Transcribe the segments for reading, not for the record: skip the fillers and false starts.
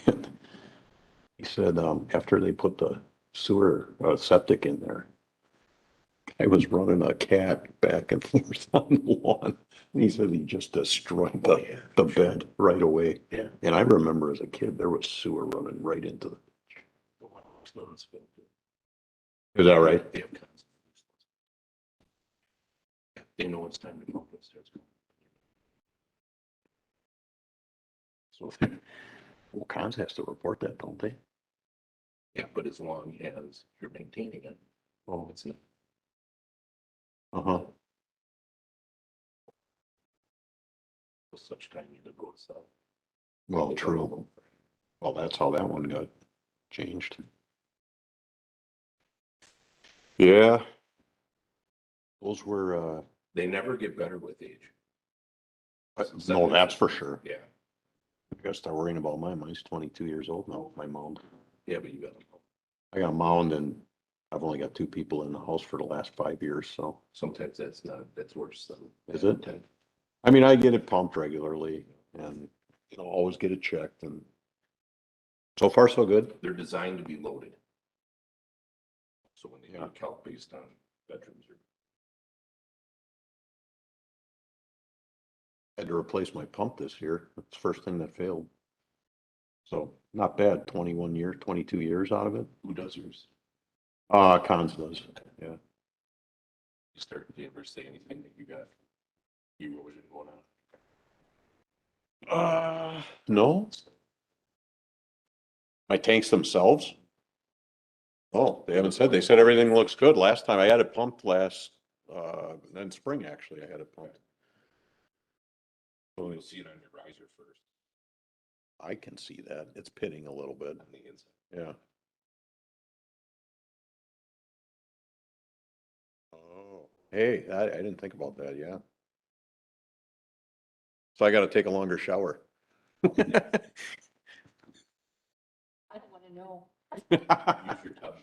He said, after they put the sewer, septic in there, I was running a cat back and forth on the lawn. And he said he just destroyed Oh, yeah, the bed right away. Yeah. And I remember as a kid, there was sewer running right into the, is that right? They have kinds of- They know it's time to go upstairs. So, well, Cons has to report that, don't they? Yeah, but as long as you're maintaining it, Oh, it's not. uh-huh. Such time you to go south. Well, true. Well, that's how that one got changed. Yeah. Those were, They never get better with age. no, that's for sure. Yeah, I gotta start worrying about mine. Mine's 22 years old now, my mound. yeah, but you got, I got a mound and I've only got 2 people in the house for the last 5 years, so. sometimes that's not, that's worse than. Is it? I mean, I get it pumped regularly and, always get it checked and so far so good. They're designed to be loaded. So when they do Yeah. calc based on bedrooms or. Had to replace my pump this year. That's the first thing that failed. So not bad, 21 years, 22 years out of it. Who does yours? Cons does, yeah. You start, do you ever say anything that you got? Erosion going on? No. My tanks themselves? Oh, they haven't said, they said everything looks good. Last time I had it pumped in spring, actually, I had it pumped. You'll see it on your riser first. I can see that. It's pitting a little bit. On the inside. Yeah. Oh, hey, I didn't think about that, yeah. So I gotta take a longer shower. I don't want to know. Use your tub.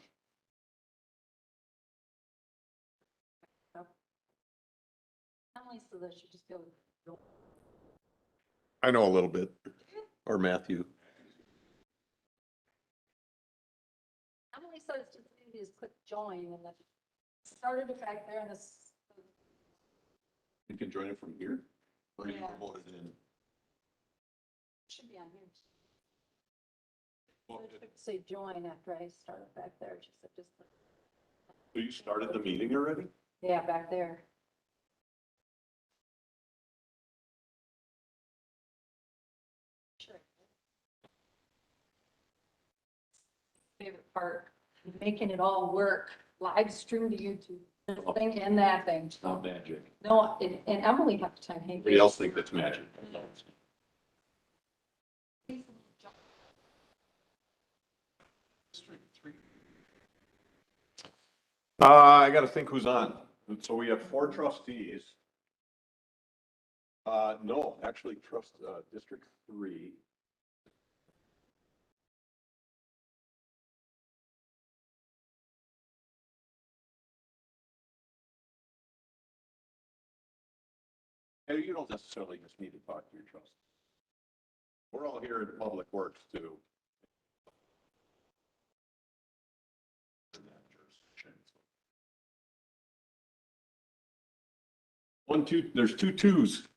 Emily said that she just go. I know a little bit, or Matthew. Emily said it's just easy as click join and then started it back there and this. You can join it from here? Or you Yeah. remote it in? Should be on here. Well, So it should say join after I started back there. She said just, click. So you started the meeting already? Yeah, back there. Sure. Favorite part, making it all work, live stream to YouTube, this thing and that thing. It's not magic. No, and Emily half the time, hey. Anybody else think that's magic? I gotta think who's on. So we have 4 trustees. No, actually District 3. And you don't necessarily just need to talk to your trustees. We're all here in Public Works too. One, two, there's 2 twos.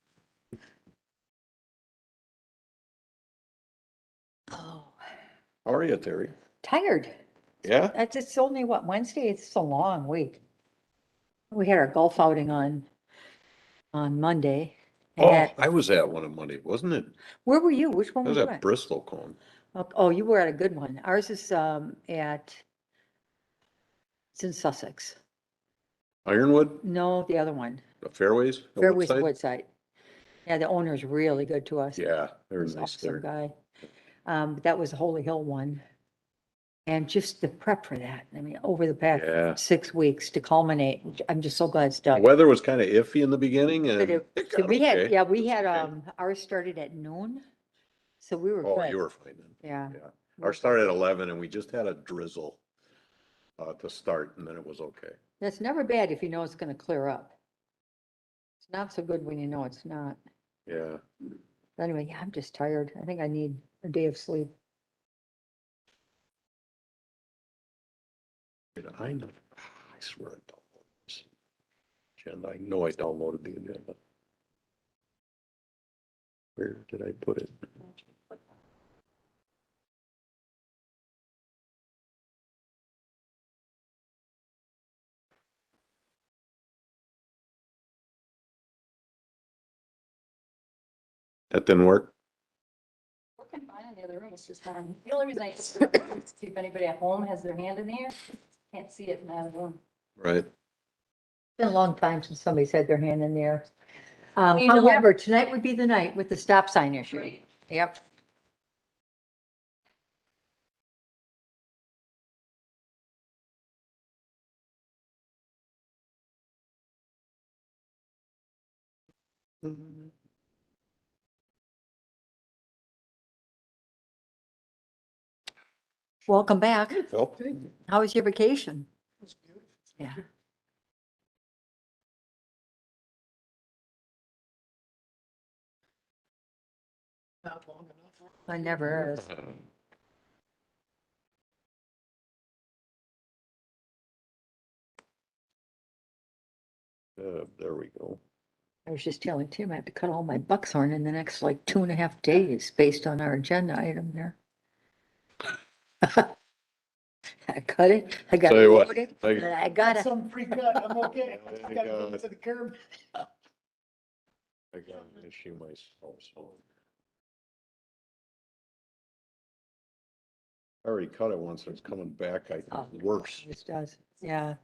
Oh, How are you, Terry? tired. Yeah? It's only what, Wednesday? It's a long week. We had our golf outing on Monday. and Oh, that- I was at one on Monday, wasn't it? Where were you? Which one I were was you at at? Bristol Cone. Oh, you were at a good one. Ours is, it's in Sussex. Ironwood, No, the other one. the Fairways, the Fairways Woodside? Woodside. Yeah, the owner is really good to us. Yeah, they're He's an nice awesome there. guy. But that was the Holy Hill one. And just the prep for that, I mean, over the Yeah. past 6 weeks to culminate, I'm just so glad it's The done. weather was kind of iffy in the beginning and But it so got we had, okay. yeah, we had, Okay. ours started at noon. So we were Oh, good. you were fine then. Yeah. Yeah. Ours started at 11 and we just had a drizzle to start and then it was okay. That's never bad if you know it's gonna clear up. It's not so good when you know it's not. Yeah. But anyway, yeah, I'm just tired. I think I need a day of sleep. I know, I swear I downloaded this. Agenda, I know I downloaded the agenda. Where did I put it? That didn't work? Working fine in the other room, it's just fine. The only reason I just is to see if anybody at home has their hand in the air. Can't see it in the other room. Right. Been a long time since somebody's had their hand in the air. You know what? However, tonight would be the night with the stop sign issue. Yep. Welcome back. Oh, How was your vacation? Yeah. I never is. there we go. I was just telling Tim I have to cut all my buckthorn in the next like 2.5 days based on our agenda item there. I cut it, I got Tell it you what, loaded, I- and I got it. Some free cut, I'm okay. I Gotta got go it. to the curb. I got an issue myself, so. I already cut it once, it's coming back, I Oh, think, worse. This does, yeah.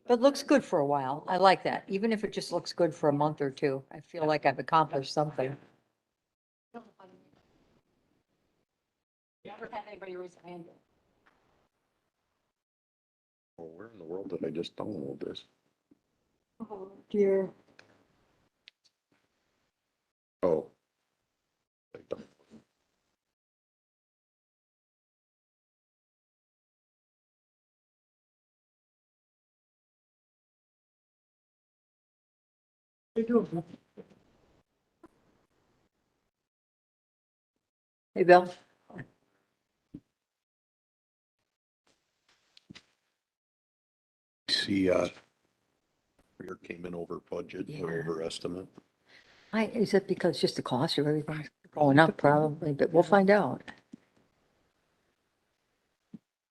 But looks good for a while. I like that. Even if it just looks good for a month or two, I feel like I've accomplished something. Never had anybody raise their hand. Well, where in the world did I just download this? Oh, dear. Oh. Hey, Bill. See, here came in over budget, or Yeah. over estimate. Is it because just the cost of everything's going up probably, but we'll find out.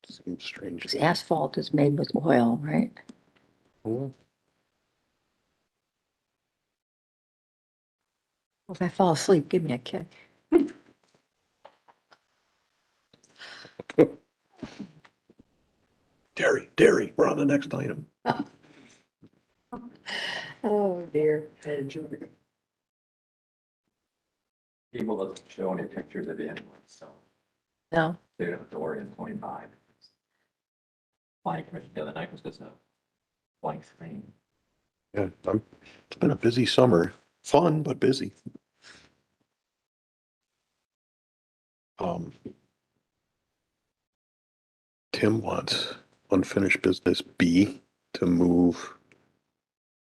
Seems strange. 'Cause asphalt is made with oil, right? Oh, If I fall asleep, give me a kick. Dairy, we're on the next item. Oh, dear. People doesn't show any pictures of it anyway, so No, they don't have to worry in 25. Planning commission the other night was just a blank screen. Yeah, it's been a busy summer, fun, but busy. Tim wants unfinished business B to move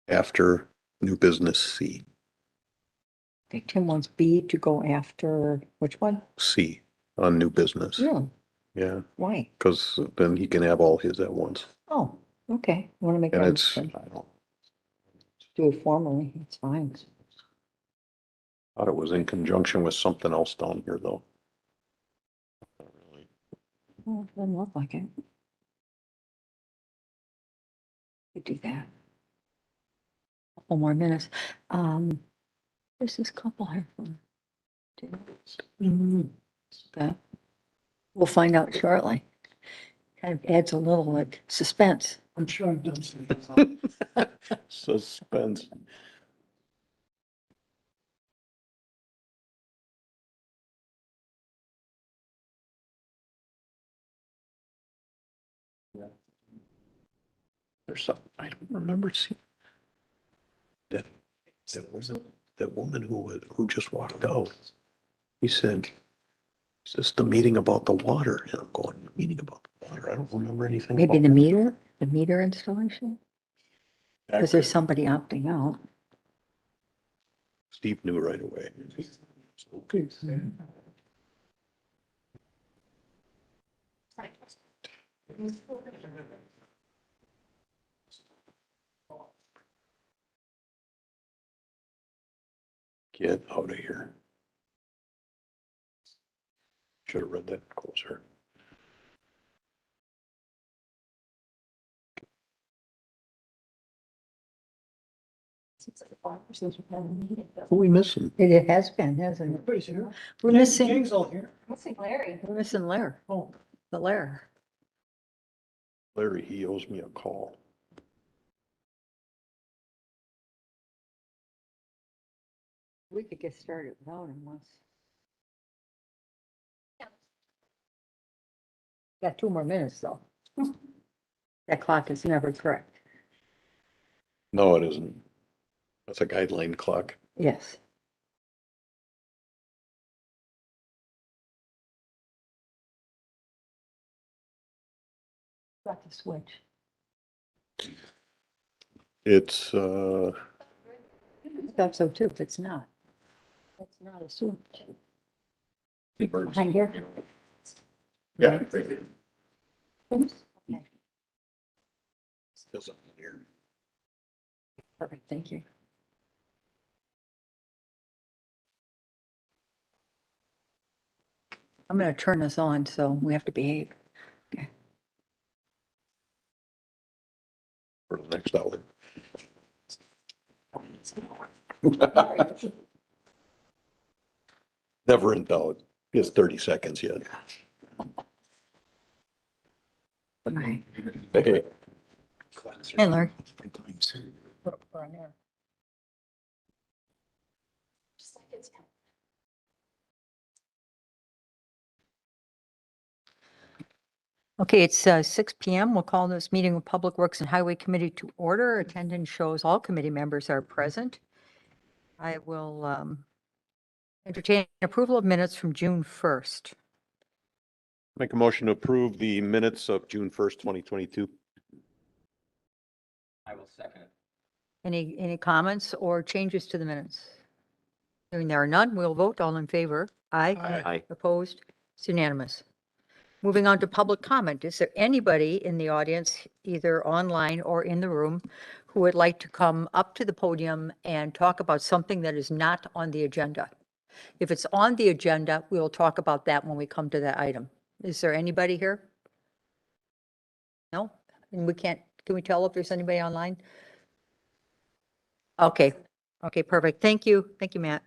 after new business C. I think Tim wants B to go after, which one? C on new business. Yeah, Yeah, why? because then he can have all his at once. Oh, okay. Want to make And that it's, I motion? don't, Do it formally, it's fine. thought it was in conjunction with something else down here, though. Well, it doesn't look like it. Could do that. Couple more minutes. This is couple here. Okay. We'll find out shortly. Kind of adds a little like suspense. I'm sure I've done some. Suspense. There's some, I don't remember seeing that woman who just walked out. He said, is this the meeting about the water? And I'm going, meeting about the water? I don't remember anything. Maybe about the meter installation? that. Because there's somebody opting out. Steve knew right away. Okay. Get out of here. Should have read that closer. Who we missing? It has been, hasn't it? Everybody's here. We're missing, Gang's all here. Missing Larry. we're missing Lair, Oh, the Lair. Larry, he owes me a call. We could get started without him once. Got 2 more minutes though. That clock is never correct. No, it isn't. That's a guideline clock. Yes. Got to switch. It's, I thought so too, if it's not. It's not a switch. Behind here? yeah. Oops. Okay, Still something here. perfect, thank you. I'm gonna turn this on, so we have to behave. For the next hour. Never in doubt. It's 30 seconds yet. Bye. Hey. Hey, Larry. Okay, it's 6 PM. We'll call this meeting of Public Works and Highway Committee to order. Attendance shows all committee members are present. I will entertain approval of minutes from June 1st. Make a motion to approve the minutes of June 1st, 2022. I will second it. Any comments or changes to the minutes? Hearing there are none, we'll vote. All in favor? Aye. Aye. Opposed? It's unanimous. Moving on to public comment. Is there anybody in the audience, either online or in the room, who would like to come up to the podium and talk about something that is not on the agenda? If it's on the agenda, we'll talk about that when we come to that item. Is there anybody here? No? And we can't, can we tell if there's anybody online? Okay, okay, perfect. Thank you. Thank you, Matt.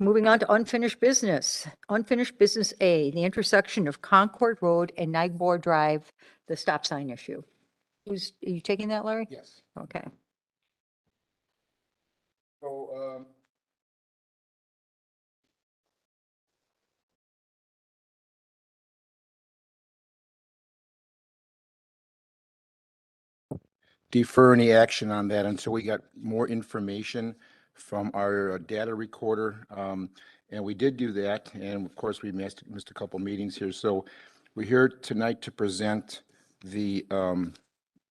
Moving on to unfinished business. Unfinished business A, the intersection of Concord Road and Nagbor Drive, the stop sign issue. Are you taking that, Larry? Yes. Okay. So, defer any action on that until we got more information from our data recorder. And we did do that. And of course, we missed a couple meetings here. So we're here tonight to present the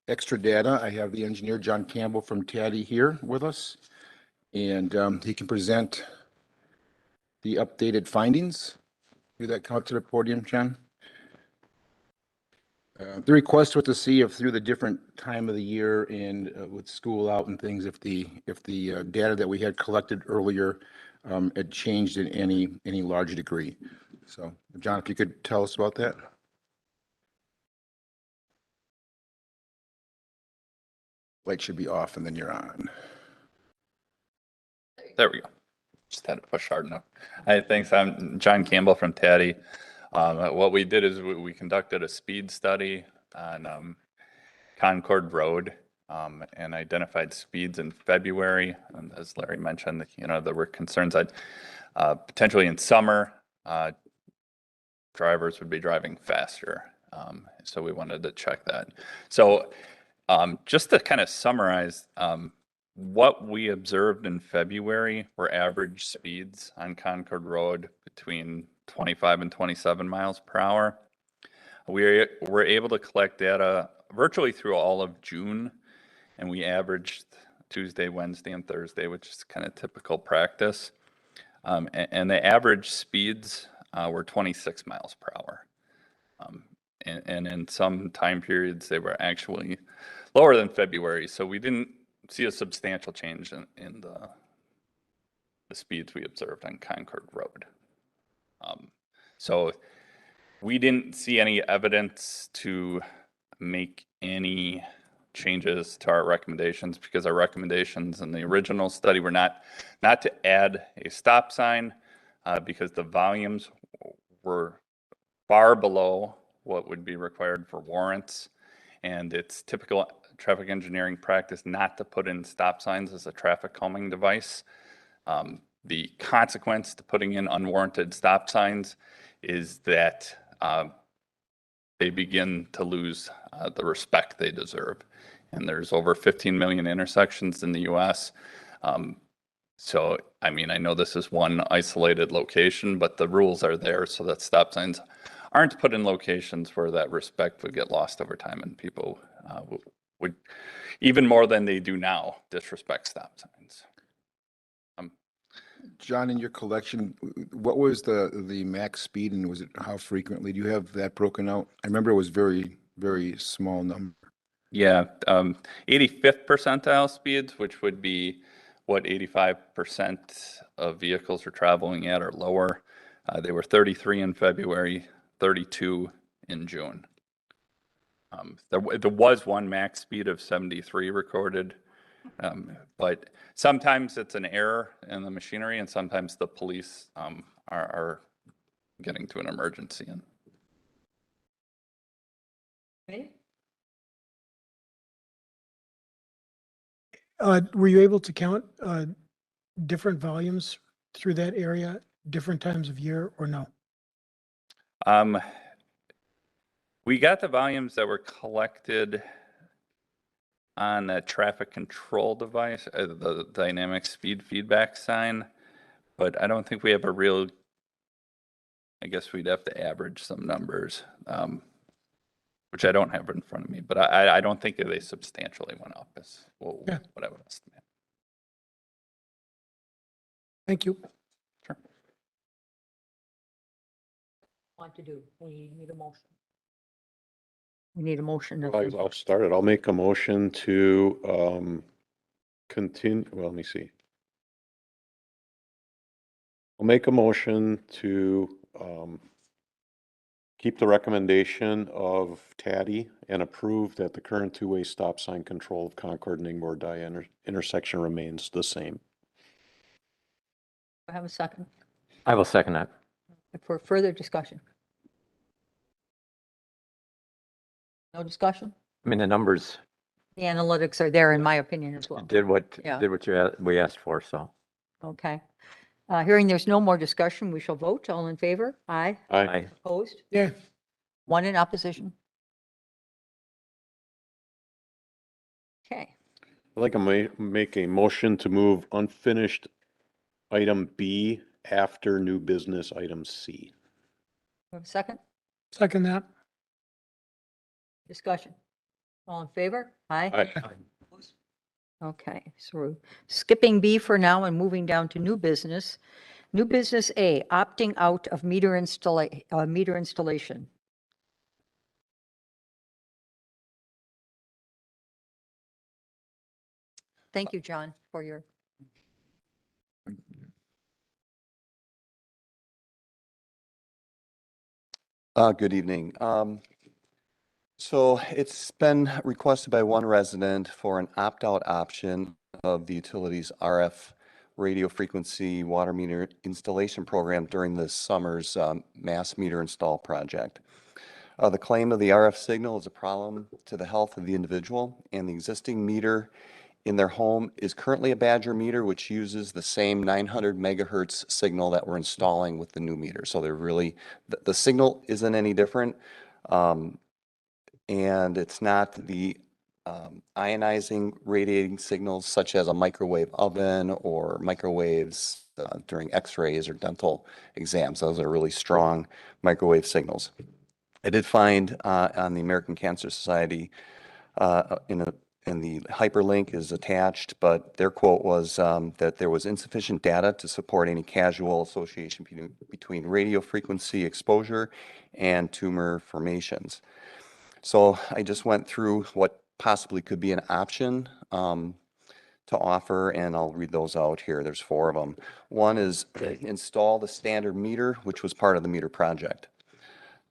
extra data. I have the engineer, John Campbell from TADDY here with us. And he can present the updated findings. Do that, come up to the podium, John. The request was to see if through the different time of the year and with school out and things, if the data that we had collected earlier had changed in any large degree. So, John, if you could tell us about that. Light should be off and then you're on. There we go. Just had to push hard enough. Hi, thanks. I'm John Campbell from TADDY. What we did is we conducted a speed study on Concord Road and identified speeds in February. And as Larry mentioned, there were concerns that potentially in summer, drivers would be driving faster. So we wanted to check that. So just to kind of summarize, what we observed in February were average speeds on Concord Road between 25 and 27 miles per hour. We were able to collect data virtually through all of June, and we averaged Tuesday, Wednesday, and Thursday, which is kind of typical practice. And the average speeds were 26 miles per hour. and in some time periods, they were actually lower than February. So we didn't see a substantial change in the speeds we observed on Concord Road. So we didn't see any evidence to make any changes to our recommendations, because our recommendations in the original study were not to add a stop sign, because the volumes were far below what would be required for warrants. And it's typical traffic engineering practice not to put in stop signs as a traffic calming device. The consequence to putting in unwarranted stop signs is that they begin to lose the respect they deserve. And there's over 15 million intersections in the US. So, I mean, I know this is one isolated location, but the rules are there so that stop signs aren't put in locations where that respect would get lost over time, and people would, even more than they do now, disrespect stop signs. John, in your collection, what was the max speed, and was it how frequently? Do you have that broken out? I remember it was very, very small number. Yeah, 85th percentile speeds, which would be what 85% of vehicles are traveling at or lower. They were 33 in February, 32 in June. There was one max speed of 73 recorded, but sometimes it's an error in the machinery, and sometimes the police are getting to an emergency. Okay. Were you able to count different volumes through that area, different times of year, or no? We got the volumes that were collected on a traffic control device, the dynamic speed feedback sign, but I don't think we have a real, I guess we'd have to average some numbers, which I don't have in front of me, but I don't think that they substantially went up is what I would estimate. Thank you. Sure. Want to do, we need a motion. We need a motion. I'll start it. I'll make a motion to continue, well, let me see. I'll make a motion to keep the recommendation of TADI and approve that the current two-way stop sign control of Concord and Ingborg intersection remains the same. I have a second I will second that. for further discussion. No discussion? I mean, the numbers The analytics are there, in my opinion, as well. did what Yeah. we asked for, so. Okay. Hearing there's no more discussion, we shall vote. All in favor? Aye. Aye. Opposed? Yeah, One in opposition? Okay. I'd like to make a motion to move unfinished item B after new business item C. We have a second? second that. Discussion. All in favor? Aye. Aye. Okay, so we're skipping B for now and moving down to new business. New business A, opting out of meter installation. Thank you, John, for your, Good evening. So it's been requested by one resident for an opt-out option of the utility's RF radio frequency water meter installation program during this summer's mass meter install project. The claim of the RF signal is a problem to the health of the individual, and the existing meter in their home is currently a Badger meter, which uses the same 900 megahertz signal that we're installing with the new meter. So they're really, the signal isn't any different. And it's not the ionizing radiating signals such as a microwave oven or microwaves during x-rays or dental exams. Those are really strong microwave signals. I did find on the American Cancer Society in and the hyperlink is attached, but their quote was that there was insufficient data to support any casual association between radio frequency exposure and tumor formations. So I just went through what possibly could be an option to offer, and I'll read those out here. There's 4 of them. One is install the standard meter, which was part of the meter project.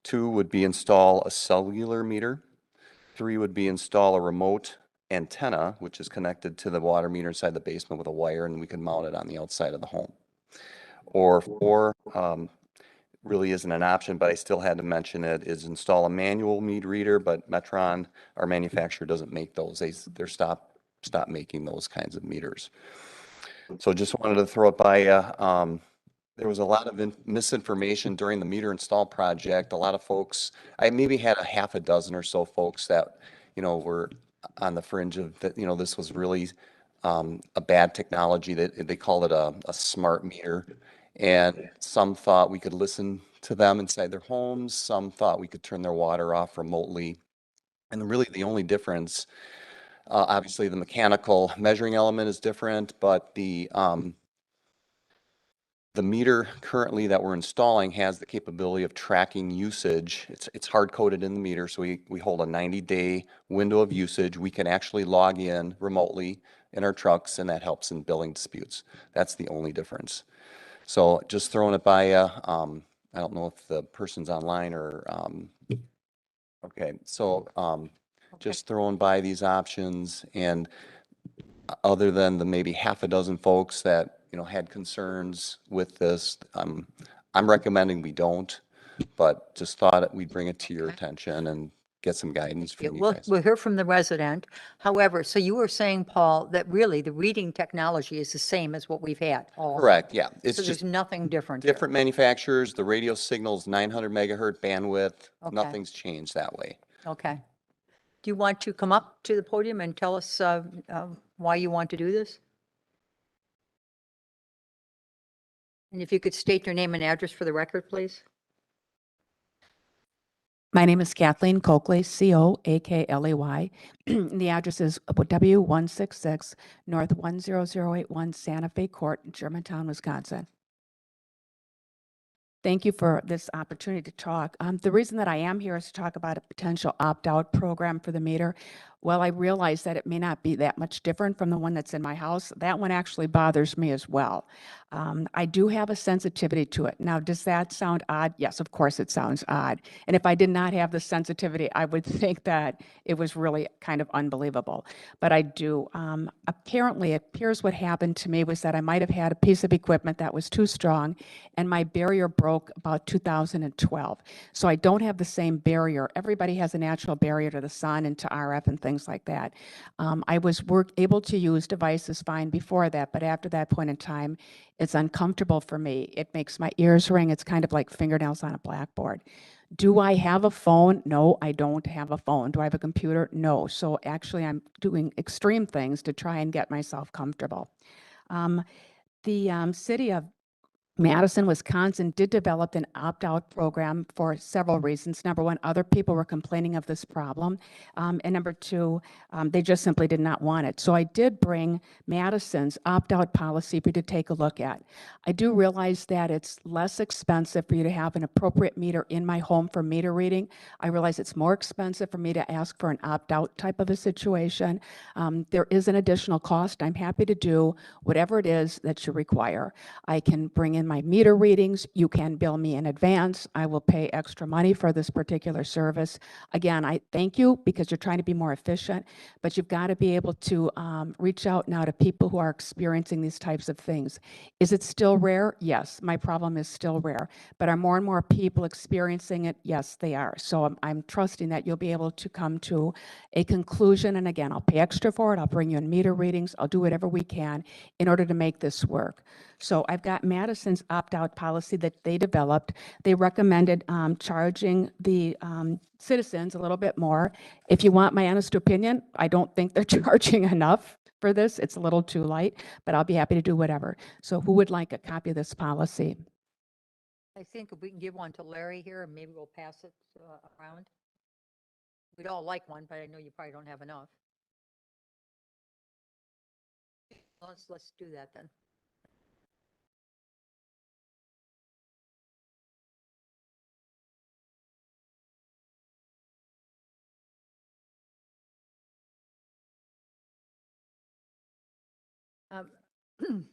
2 would be install a cellular meter. 3 would be install a remote antenna, which is connected to the water meter inside the basement with a wire, and we can mount it on the outside of the home. Or 4, really isn't an option, but I still had to mention it, is install a manual meter reader, but Metron, our manufacturer, doesn't make those. They're stopped making those kinds of meters. So just wanted to throw it by you. There was a lot of misinformation during the meter install project. A lot of folks, I maybe had a half a dozen or so folks that, were on the fringe of that, this was really a bad technology. That they called it a smart meter. And some thought we could listen to them inside their homes. Some thought we could turn their water off remotely. And really the only difference, obviously the mechanical measuring element is different, but the meter currently that we're installing has the capability of tracking usage. It's hard coded in the meter, so we hold a 90-day window of usage. We can actually log in remotely in our trucks, and that helps in billing disputes. That's the only difference. So just throwing it by you. I don't know if the person's online or, okay. So just throwing by these options, and other than the maybe half a dozen folks that, had concerns with this, I'm recommending we don't, but just thought we'd bring it to your attention and get some guidance from you guys. We'll hear from the resident. However, so you were saying, Paul, that really the reading technology is the same as what we've had all. Correct, yeah. It's So there's just nothing different here. different manufacturers. The radio signal's 900 megahertz bandwidth. Okay. Nothing's changed that way. Okay. Do you want to come up to the podium and tell us why you want to do this? And if you could state your name and address for the record, please. My name is Kathleen Coakley, Coakley. The address is W166 North 10081 Santa Fe Court, Germantown, Wisconsin. Thank you for this opportunity to talk. The reason that I am here is to talk about a potential opt-out program for the meter. Well, I realize that it may not be that much different from the one that's in my house. That one actually bothers me as well. I do have a sensitivity to it. Now, does that sound odd? Yes, of course it sounds odd. And if I did not have the sensitivity, I would think that it was really kind of unbelievable. But I do. Apparently, it appears what happened to me was that I might have had a piece of equipment that was too strong, and my barrier broke about 2012. So I don't have the same barrier. Everybody has a natural barrier to the sun and to RF and things like that. I was able to use devices fine before that, but after that point in time, it's uncomfortable for me. It makes my ears ring. It's kind of like fingernails on a blackboard. Do I have a phone? No, I don't have a phone. Do I have a computer? No. So actually, I'm doing extreme things to try and get myself comfortable. The city of Madison, Wisconsin did develop an opt-out program for several reasons. Number one, other people were complaining of this problem. And number two, they just simply did not want it. So I did bring Madison's opt-out policy for you to take a look at. I do realize that it's less expensive for you to have an appropriate meter in my home for meter reading. I realize it's more expensive for me to ask for an opt-out type of a situation. There is an additional cost. I'm happy to do whatever it is that you require. I can bring in my meter readings. You can bill me in advance. I will pay extra money for this particular service. Again, I thank you because you're trying to be more efficient, but you've got to be able to reach out now to people who are experiencing these types of things. Is it still rare? Yes, my problem is still rare, but are more and more people experiencing it? Yes, they are. So I'm trusting that you'll be able to come to a conclusion. And again, I'll pay extra for it. I'll bring you in meter readings. I'll do whatever we can in order to make this work. So I've got Madison's opt-out policy that they developed. They recommended charging the citizens a little bit more. If you want my honest opinion, I don't think they're charging enough for this. It's a little too light, but I'll be happy to do whatever. So who would like a copy of this policy? I think if we can give one to Larry here, and maybe we'll pass it around. We'd all like one, but I know you probably don't have enough. Let's do that then. Um,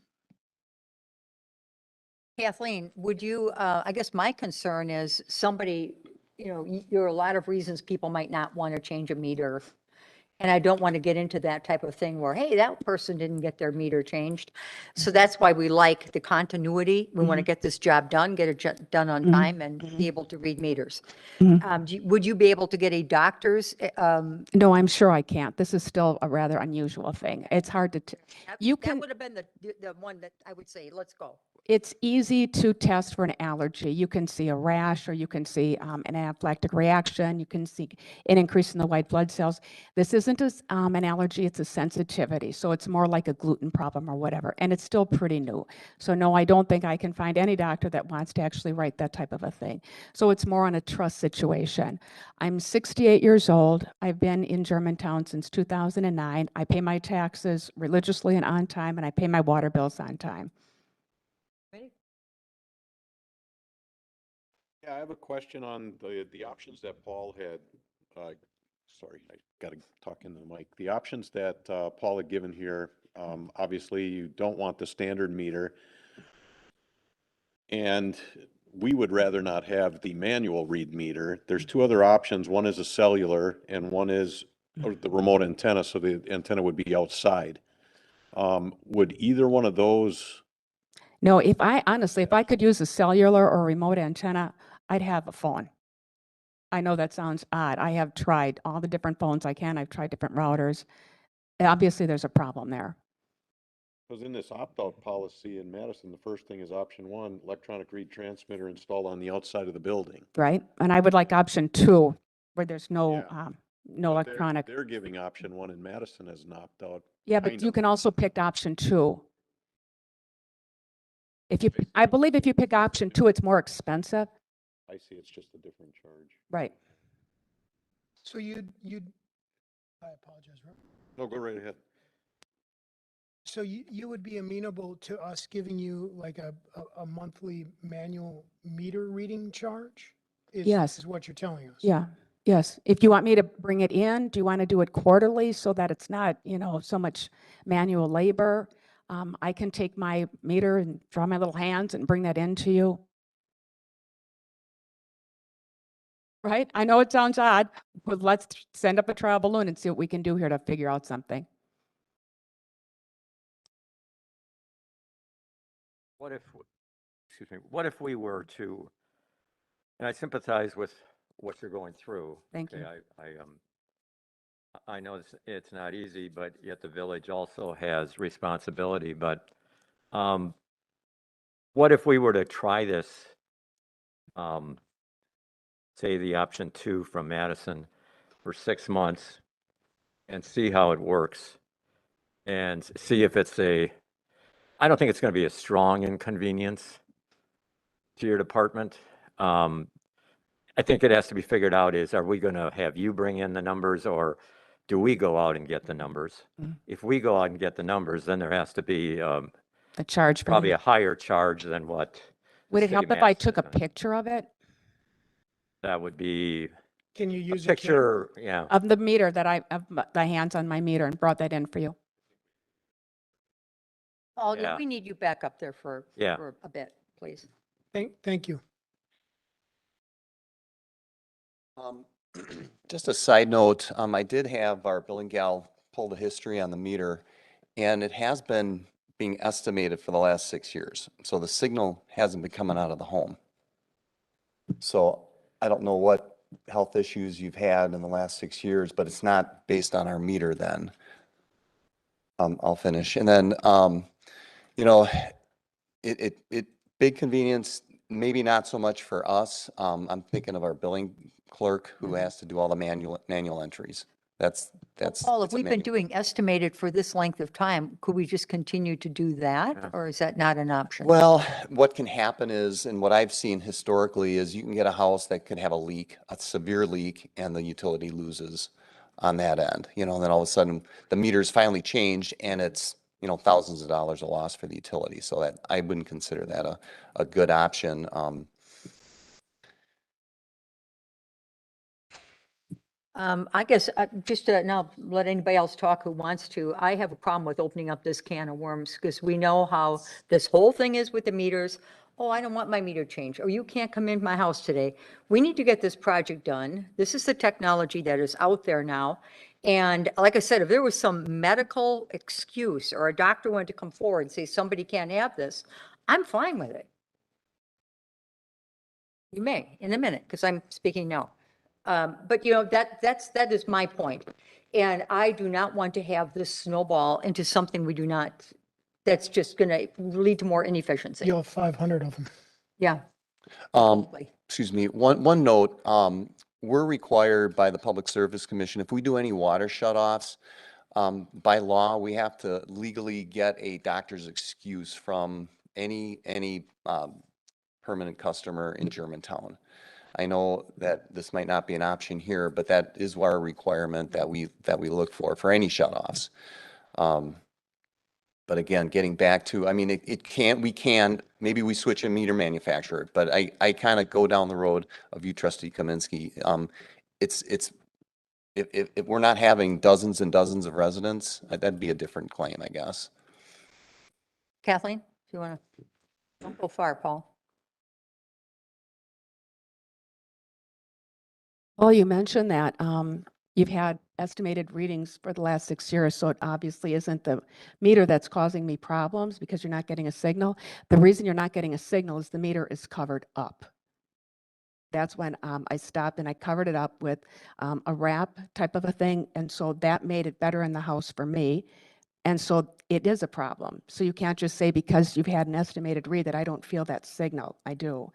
Kathleen, would you, I guess my concern is somebody, there are a lot of reasons people might not want to change a meter. And I don't want to get into that type of thing where, hey, that person didn't get their meter changed. So that's why we like the continuity. We want to get this job done, get it done on time and be able to read meters. Would you be able to get a doctor's? No, I'm sure I can't. This is still a rather unusual thing. It's hard to, you That can, would have been the one that I would say, let's go. it's easy to test for an allergy. You can see a rash, or you can see an anaphylactic reaction. You can see an increase in the white blood cells. This isn't an allergy, it's a sensitivity. So it's more like a gluten problem or whatever. And it's still pretty new. So no, I don't think I can find any doctor that wants to actually write that type of a thing. So it's more on a trust situation. I'm 68 years old. I've been in Germantown since 2009. I pay my taxes religiously and on time, and I pay my water bills on time. Ready? Yeah, I have a question on the options that Paul had, sorry, I gotta talk into the mic. The options that Paul had given here, obviously you don't want the standard meter. And we would rather not have the manual read meter. There's two other options. One is a cellular and one is the remote antenna, so the antenna would be outside. Would either one of those, No, honestly, if I could use a cellular or remote antenna, I'd have a phone. I know that sounds odd. I have tried all the different phones I can. I've tried different routers. Obviously, there's a problem there, because in this opt-out policy in Madison, the first thing is option one, electronic read transmitter installed on the outside of the building. right? And I would like option 2, where there's no, Yeah. no But electronic. They're giving option one in Madison as an opt-out. Yeah, but kind you of. can also pick option 2. I believe if you pick option 2, it's more expensive. I see, it's just a different charge. Right. So I apologize, Rob. No, go right ahead. So you would be amenable to us giving you like a monthly manual meter reading charge? Yes. Is what you're telling us? Yeah. Yes. If you want me to bring it in, do you want to do it quarterly so that it's not, so much manual labor? I can take my meter and draw my little hands and bring that in to you. Right? I know it sounds odd, but let's send up a trial balloon and see what we can do here to figure out something. What if we were to, and I sympathize with what you're going through. Thank you. I know it's not easy, but yet the village also has responsibility. But what if we were to try this, say the option 2 from Madison for 6 months and see how it works and see if it's I don't think it's going to be a strong inconvenience to your department. I think it has to be figured out are we going to have you bring in the numbers, or do we go out and get the numbers? If we go out and get the numbers, then there has to be A charge for probably the- a higher charge than what. Would it City help if I Madison took a is. picture of it? That would be Can you a use picture, yeah. Of the meter of the hands on my meter, and brought that in for you? Paul, Yeah. we need you back up there for a bit, please. Thank you. Just a side note, I did have our billing gal pull the history on the meter, and it has been being estimated for the last 6 years. So the signal hasn't been coming out of the home. So I don't know what health issues you've had in the last 6 years, but it's not based on our meter then. I'll finish. And then, big convenience, maybe not so much for us. I'm thinking of our billing clerk who has to do all the manual entries. That's. Paul, if it's a we've been manual. doing estimated for this length of time, could we just continue to do that? Or is that not an option? Well, what can happen is, and what I've seen historically is you can get a house that could have a leak, a severe leak, and the utility loses on that end, and then all of a sudden the meter's finally changed and it's, you know, thousands of dollars a loss for the utility. So that, I wouldn't consider that a good option. I guess just to now let anybody else talk who wants to, I have a problem with opening up this can of worms because we know how this whole thing is with the meters. Oh, I don't want my meter changed, or you can't come into my house today. We need to get this project done. This is the technology that is out there now. And like I said, if there was some medical excuse or a doctor wanted to come forward and say somebody can't have this, I'm fine with it. You may in a minute, because I'm speaking now. But you know, that is my point. And I do not want to have this snowball into something we do not, that's just going to lead to more inefficiency. You'll have 500 of them. Yeah. Um, Absolutely. excuse me, one note, we're required by the Public Service Commission, if we do any water shutoffs, by law, we have to legally get a doctor's excuse from any permanent customer in Germantown. I know that this might not be an option here, but that is our requirement that we look for any shutoffs. But again, getting back to, I mean, maybe we switch a meter manufacturer, but I kind of go down the road of you, Trustee Kaminsky. If we're not having dozens and dozens of residents, that'd be a different claim, I guess. Kathleen, if you want to, don't go far, Paul. Well, you mentioned that you've had estimated readings for the last 6 years, so it obviously isn't the meter that's causing me problems because you're not getting a signal. The reason you're not getting a signal is the meter is covered up. That's when I stopped and I covered it up with a wrap type of a thing, and so that made it better in the house for me. And so it is a problem. So you can't just say because you've had an estimated read that I don't feel that signal. I do.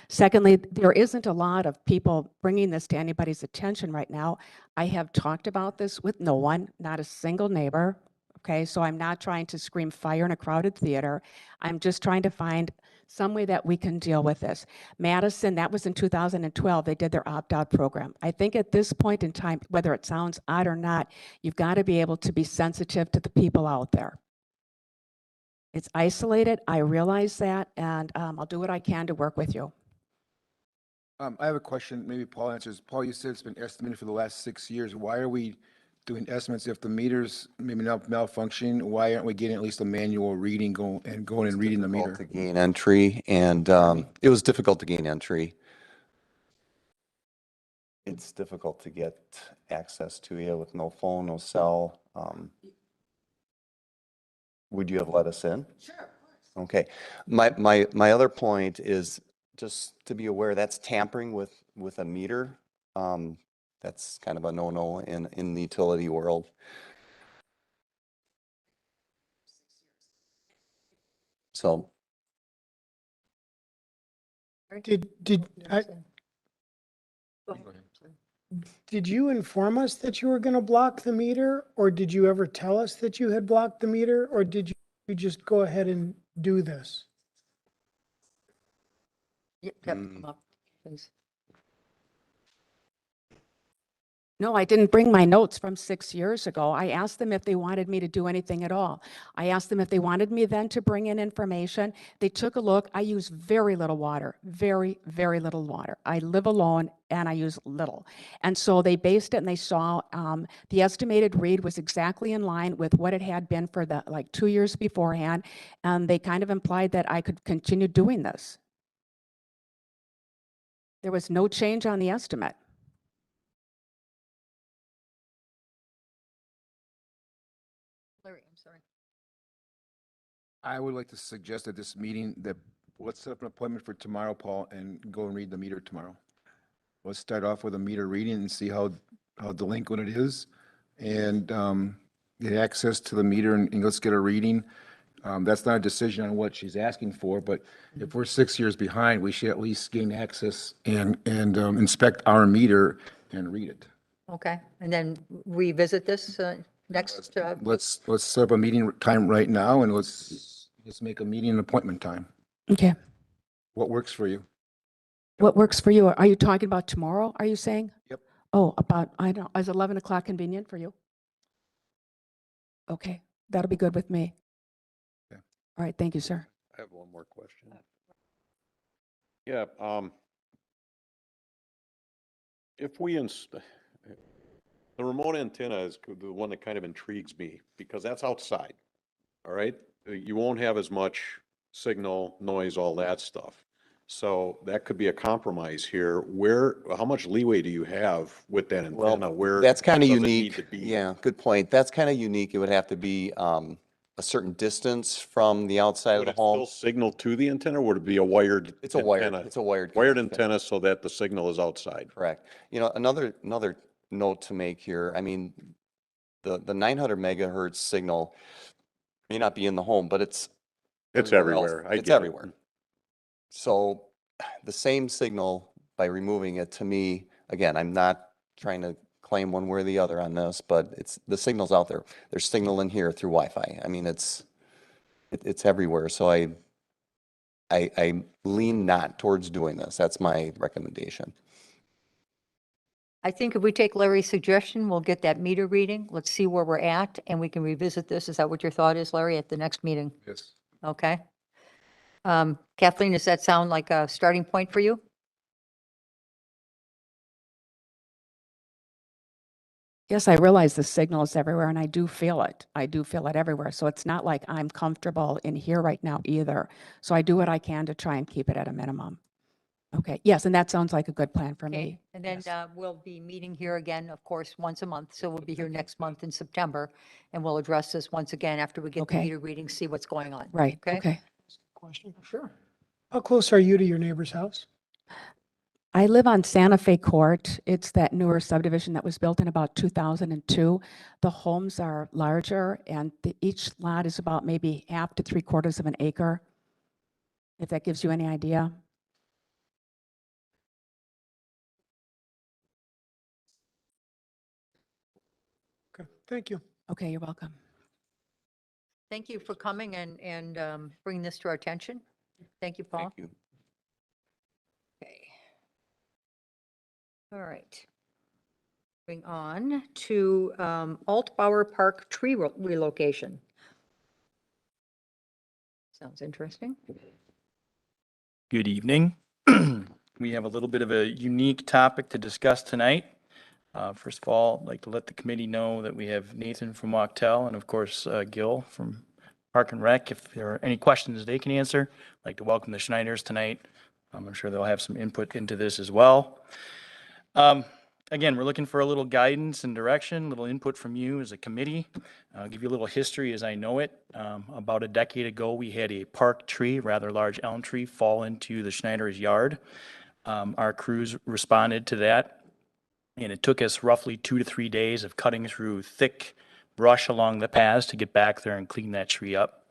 Secondly, there isn't a lot of people bringing this to anybody's attention right now. I have talked about this with no one, not a single neighbor. Okay, so I'm not trying to scream fire in a crowded theater. I'm just trying to find some way that we can deal with this. Madison, that was in 2012, they did their opt-out program. I think at this point in time, whether it sounds odd or not, you've got to be able to be sensitive to the people out there. It's isolated, I realize that, and I'll do what I can to work with you. I have a question, maybe Paul answers. Paul, you said it's been estimated for the last 6 years. Why are we doing estimates if the meters maybe not malfunctioning? Why aren't we getting at least a manual reading going and reading the meter? To gain entry, and it was difficult to gain entry. It's difficult to get access to you with no phone, no cell. Would you have let us in? Sure, of course. Okay. My other point is just to be aware that's tampering with a meter. That's kind of a no-no in the utility world. So Did you inform us that you were going to block the meter, or did you ever tell us that you had blocked the meter, or did you just go ahead and do this? Yep, come up, please. No, I didn't bring my notes from 6 years ago. I asked them if they wanted me to do anything at all. I asked them if they wanted me then to bring in information. They took a look. I use very little water, very, very little water. I live alone and I use little. And so they based it and they saw the estimated read was exactly in line with what it had been for the 2 years beforehand. And they kind of implied that I could continue doing this. There was no change on the estimate. Larry, I'm sorry. I would like to suggest at this meeting that let's set up an appointment for tomorrow, Paul, and go and read the meter tomorrow. Let's start off with a meter reading and see how delinquent it is, and get access to the meter and let's get a reading. That's not a decision on what she's asking for, but if we're 6 years behind, we should at least gain access and inspect our meter and read it. Okay, and then revisit this next. Let's set up a meeting time right now, and let's make a meeting appointment time. Okay. What works for you? What works for you? Are you talking about tomorrow, are you saying? Yep. Oh, I don't, is 11 o'clock convenient for you? Okay, that'll be good with me. All right, thank you, sir. I have one more question. Yeah, if we the remote antenna is the one that kind of intrigues me because that's outside. All right? You won't have as much signal, noise, all that stuff. So that could be a compromise here. How much leeway do you have with that antenna? Where That's kind of does it need unique. to be? Yeah, good point. That's kind of unique. It would have to be a certain distance from the outside of Would the it still home. signal to the antenna or would it be a wired? It's a wired, antenna? it's a wired. Wired connection. antenna so that the signal is outside. Correct. You know, another note to make here, I mean, the 900 megahertz signal may not be in the home, but it's It's everywhere else. everywhere. I It's get it. everywhere. So the same signal, by removing it, to me, again, I'm not trying to claim one way or the other on this, but the signal's out there. There's signal in here through Wi-Fi. I mean, it's everywhere. So I lean not towards doing this. That's my recommendation. I think if we take Larry's suggestion, we'll get that meter reading. Let's see where we're at, and we can revisit this. Is that what your thought is, Larry, at the next meeting? Yes. Okay. Kathleen, does that sound like a starting point for you? Yes, I realize the signal is everywhere and I do feel it. I do feel it everywhere. So it's not like I'm comfortable in here right now either. So I do what I can to try and keep it at a minimum. Okay, yes, and that sounds like a good plan for Okay, me. and then Yes. we'll be meeting here again, of course, once a month. So we'll be here next month in September, and we'll address this once again after we get the Okay. meter reading, see what's going on. Right, Okay? okay. Question. Sure. How close are you to your neighbor's house? I live on Santa Fe Court. It's that newer subdivision that was built in about 2002. The homes are larger and each lot is about maybe half to 3/4 of an acre, if that gives you any idea. Okay, thank you. Okay, you're welcome. Thank you for coming and bringing this to our attention. Thank you, Paul. Thank you. Okay. All right. Moving on to Altbauer Park tree relocation. Sounds interesting. Good evening. We have a little bit of a unique topic to discuss tonight. First of all, I'd like to let the committee know that we have Nathan from Wachtell and of course Gil from Park and Rec. If there are any questions they can answer, I'd like to welcome the Schneiders tonight. I'm sure they'll have some input into this as well. Again, we're looking for a little guidance and direction, a little input from you as a committee. I'll give you a little history as I know it. About a decade ago, we had a park tree, rather large elm tree, fall into the Schneider's yard. Our crews responded to that, and it took us roughly 2 to 3 days of cutting through thick brush along the paths to get back there and clean that tree up.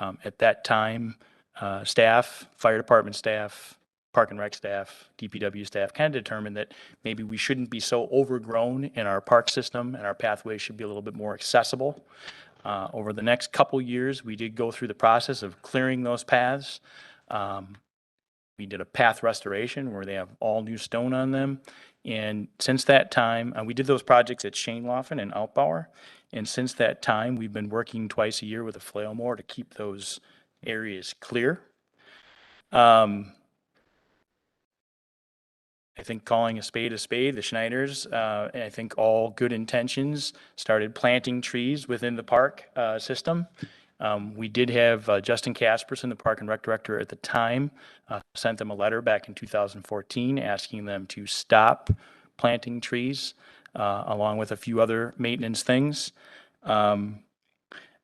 At that time, staff, fire department staff, Park and Rec staff, DPW staff kind of determined that maybe we shouldn't be so overgrown in our park system and our pathways should be a little bit more accessible. Over the next couple years, we did go through the process of clearing those paths. We did a path restoration where they have all new stone on them. And since that time, we did those projects at Shaneloffen and Altbauer. And since that time, we've been working twice a year with a flail mower to keep those areas clear. I think calling a spade, the Schneiders, I think all good intentions, started planting trees within the park system. We did have Justin Kasperson, the Park and Rec Director at the time, sent them a letter back in 2014 asking them to stop planting trees, along with a few other maintenance things.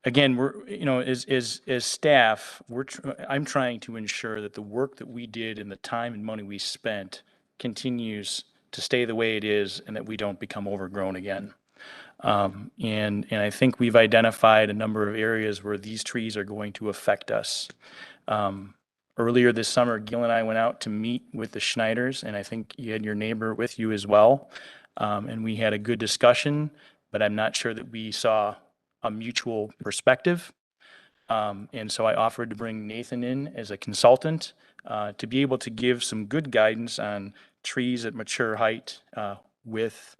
Again, as staff, I'm trying to ensure that the work that we did and the time and money we spent continues to stay the way it is and that we don't become overgrown again. And I think we've identified a number of areas where these trees are going to affect us. Earlier this summer, Gil and I went out to meet with the Schneiders, and I think you had your neighbor with you as well. And we had a good discussion, but I'm not sure that we saw a mutual perspective. And so I offered to bring Nathan in as a consultant to be able to give some good guidance on trees at mature height, width,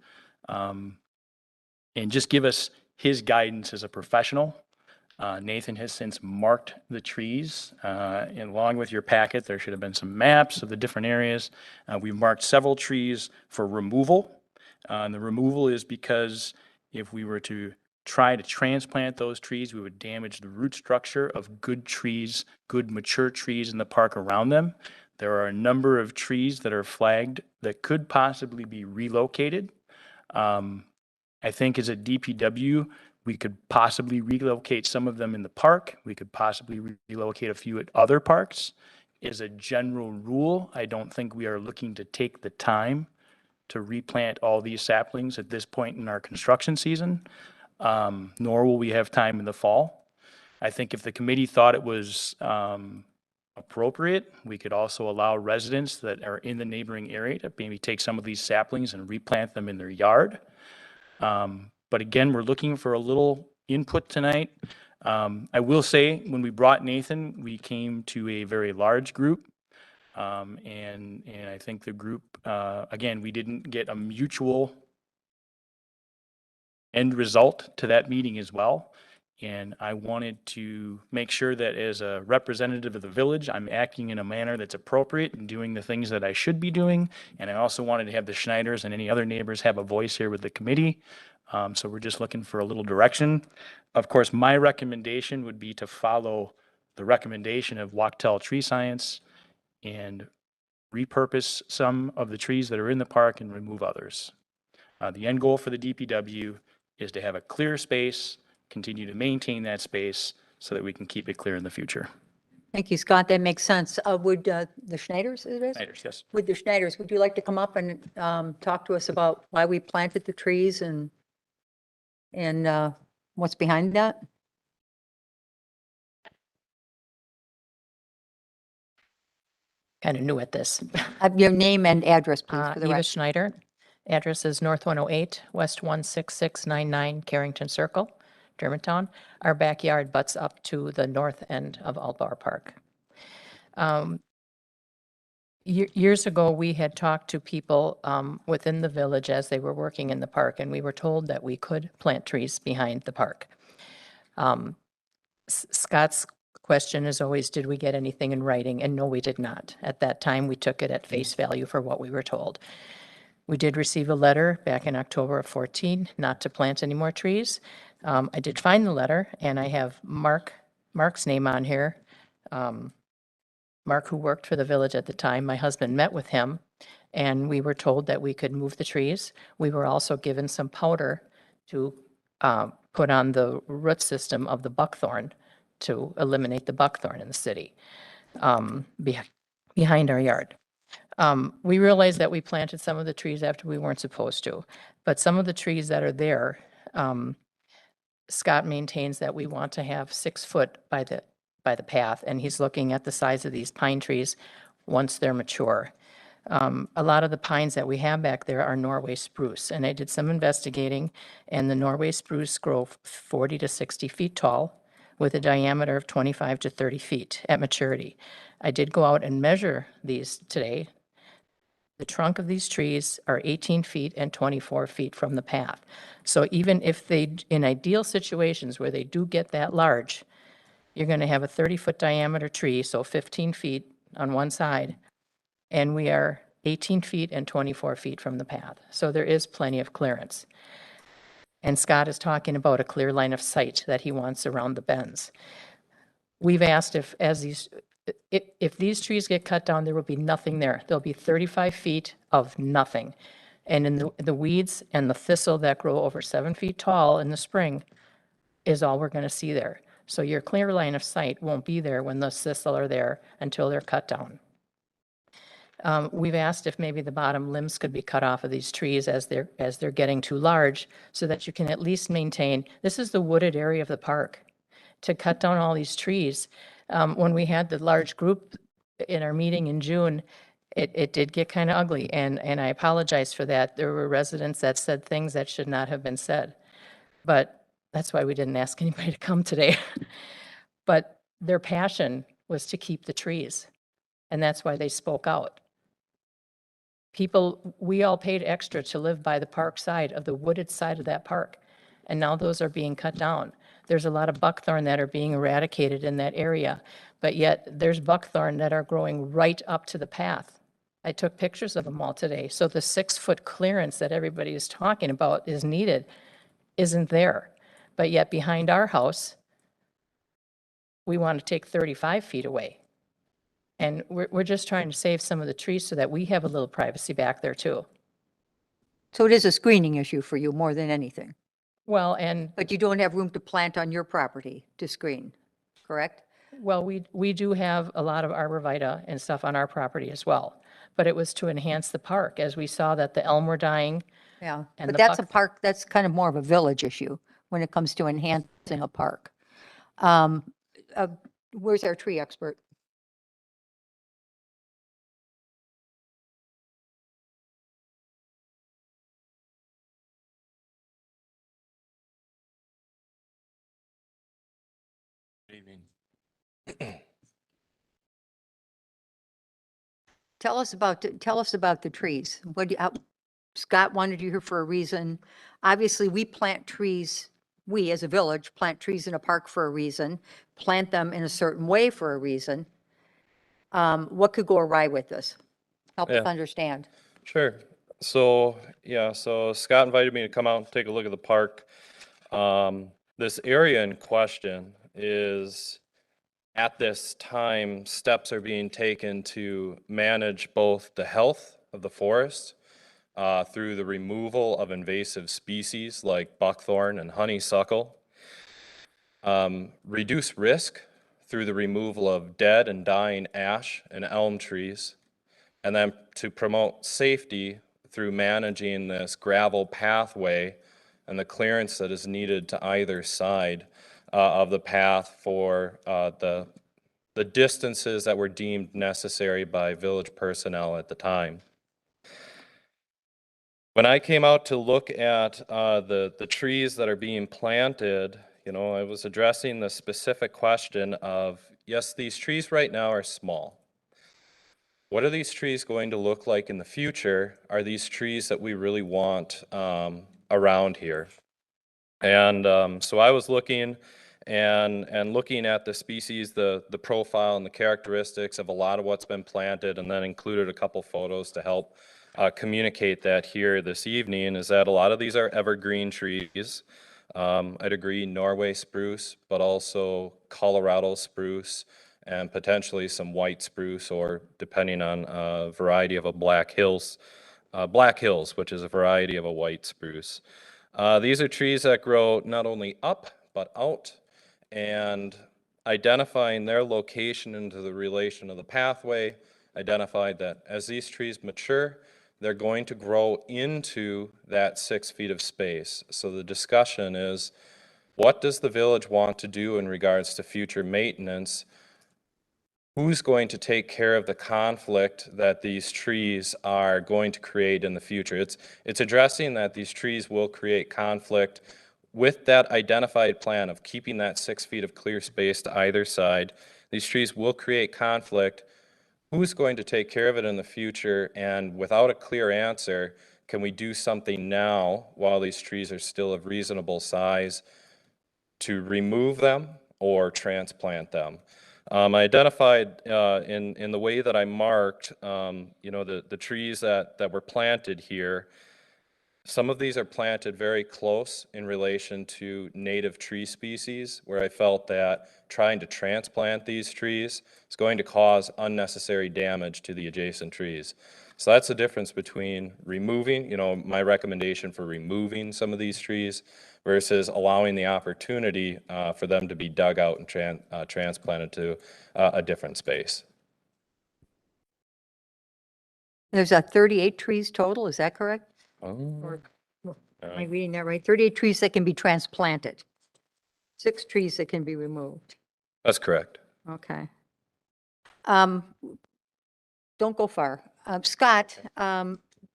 and just give us his guidance as a professional. Nathan has since marked the trees. And along with your packet, there should have been some maps of the different areas. We've marked several trees for removal. And the removal is because if we were to try to transplant those trees, we would damage the root structure of good trees, good mature trees in the park around them. There are a number of trees that are flagged that could possibly be relocated. I think as a DPW, we could possibly relocate some of them in the park. We could possibly relocate a few at other parks. As a general rule, I don't think we are looking to take the time to replant all these saplings at this point in our construction season, nor will we have time in the fall. I think if the committee thought it was appropriate, we could also allow residents that are in the neighboring area to maybe take some of these saplings and replant them in their yard. But again, we're looking for a little input tonight. I will say, when we brought Nathan, we came to a very large group. And I think the group, again, we didn't get a mutual end result to that meeting as well. And I wanted to make sure that as a representative of the village, I'm acting in a manner that's appropriate and doing the things that I should be doing. And I also wanted to have the Schneiders and any other neighbors have a voice here with the committee. So we're just looking for a little direction. Of course, my recommendation would be to follow the recommendation of Wachtell Tree Science and repurpose some of the trees that are in the park and remove others. The end goal for the DPW is to have a clear space, continue to maintain that space so that we can keep it clear in the future. Thank you, Scott. That makes sense. Would the Schneiders, is it? Schneiders, yes. Would the Schneiders, would you like to come up and talk to us about why we planted the trees and what's behind that? Kind of new at this. Your name and address, please, for the Eva record. Schneider. Address is North 108, West 16699, Carrington Circle, Germantown. Our backyard butts up to the north end of Altbauer Park. Years ago, we had talked to people within the village as they were working in the park, and we were told that we could plant trees behind the park. Scott's question is always, did we get anything in writing? And no, we did not. At that time, we took it at face value for what we were told. We did receive a letter back in October of 14 not to plant any more trees. I did find the letter, and I have Mark's name on here. Mark, who worked for the village at the time, my husband met with him, and we were told that we could move the trees. We were also given some powder to put on the root system of the buckthorn to eliminate the buckthorn in the city behind our yard. We realized that we planted some of the trees after we weren't supposed to, but some of the trees that are there, Scott maintains that we want to have 6 foot by the path, and he's looking at the size of these pine trees once they're mature. A lot of the pines that we have back there are Norway spruce, and I did some investigating, and the Norway spruce grow 40 to 60 feet tall with a diameter of 25 to 30 feet at maturity. I did go out and measure these today. The trunk of these trees are 18 feet and 24 feet from the path. So even if they, in ideal situations where they do get that large, you're going to have a 30-foot diameter tree, so 15 feet on one side, and we are 18 feet and 24 feet from the path. So there is plenty of clearance. And Scott is talking about a clear line of sight that he wants around the bends. We've asked if these trees get cut down, there will be nothing there. There'll be 35 feet of nothing. And in the weeds and the thistle that grow over 7 feet tall in the spring is all we're going to see there. So your clear line of sight won't be there when the thistle are there until they're cut down. We've asked if maybe the bottom limbs could be cut off of these trees as they're getting too large, so that you can at least maintain, this is the wooded area of the park. To cut down all these trees, when we had the large group in our meeting in June, it did get kind of ugly, and I apologize for that. There were residents that said things that should not have been said, but that's why we didn't ask anybody to come today. But their passion was to keep the trees, and that's why they spoke out. People, we all paid extra to live by the park side of the wooded side of that park, and now those are being cut down. there's a lot of buckthorn that are being eradicated in that area, but yet there's buckthorn that are growing right up to the path. I took pictures of them all today. So the 6-foot clearance that everybody is talking about is needed isn't there. But yet behind our house, we want to take 35 feet away. And we're just trying to save some of the trees so that we have a little privacy back there too. So it is a screening issue for you more than anything, Well, and, but you don't have room to plant on your property to screen, correct? well, we do have a lot of arborvitae and stuff on our property as well. But it was to enhance the park, as we saw that the elm were dying. Yeah, And but the that's a buck- park, that's kind of more of a village issue when it comes to enhancing a park. Uh, Where's our tree expert? Tell us about the trees. What do you, Scott wanted you here for a reason. Obviously, we plant trees, we as a village plant trees in a park for a reason, plant them in a certain way for a reason. What could go awry with this? Help us Yeah. understand. Sure. So, yeah, so Scott invited me to come out and take a look at the park. This area in question is, at this time, steps are being taken to manage both the health of the forest through the removal of invasive species like buckthorn and honeysuckle, reduce risk through the removal of dead and dying ash and elm trees, and then to promote safety through managing this gravel pathway and the clearance that is needed to either side of the path for the distances that were deemed necessary by village personnel at the time. When I came out to look at the trees that are being planted, you know, I was addressing the specific question of, yes, these trees right now are small. What are these trees going to look like in the future? Are these trees that we really want around here? And so I was looking and looking at the species, the profile and the characteristics of a lot of what's been planted, and then included a couple photos to help communicate that here this evening, is that a lot of these are evergreen trees. I'd agree Norway spruce, but also Colorado spruce, and potentially some white spruce, or depending on a variety of a Black Hills, which is a variety of a white spruce. These are trees that grow not only up, but out, and identifying their location into the relation of the pathway, identified that as these trees mature, they're going to grow into that 6 feet of space. So the discussion is, what does the village want to do in regards to future maintenance? Who's going to take care of the conflict that these trees are going to create in the future? It's addressing that these trees will create conflict with that identified plan of keeping that 6 feet of clear space to either side. These trees will create conflict. Who's going to take care of it in the future? And without a clear answer, can we do something now while these trees are still of reasonable size to remove them or transplant them? I identified in the way that I marked, you know, the trees that were planted here. Some of these are planted very close in relation to native tree species, where I felt that trying to transplant these trees is going to cause unnecessary damage to the adjacent trees. So that's the difference between removing, you know, my recommendation for removing some of these trees versus allowing the opportunity for them to be dug out and transplanted to a different space. There's 38 trees total, is that correct? Or, am I reading that right? 38 trees that can be transplanted. 6 trees that can be removed. That's correct. Okay. Don't go far. Scott,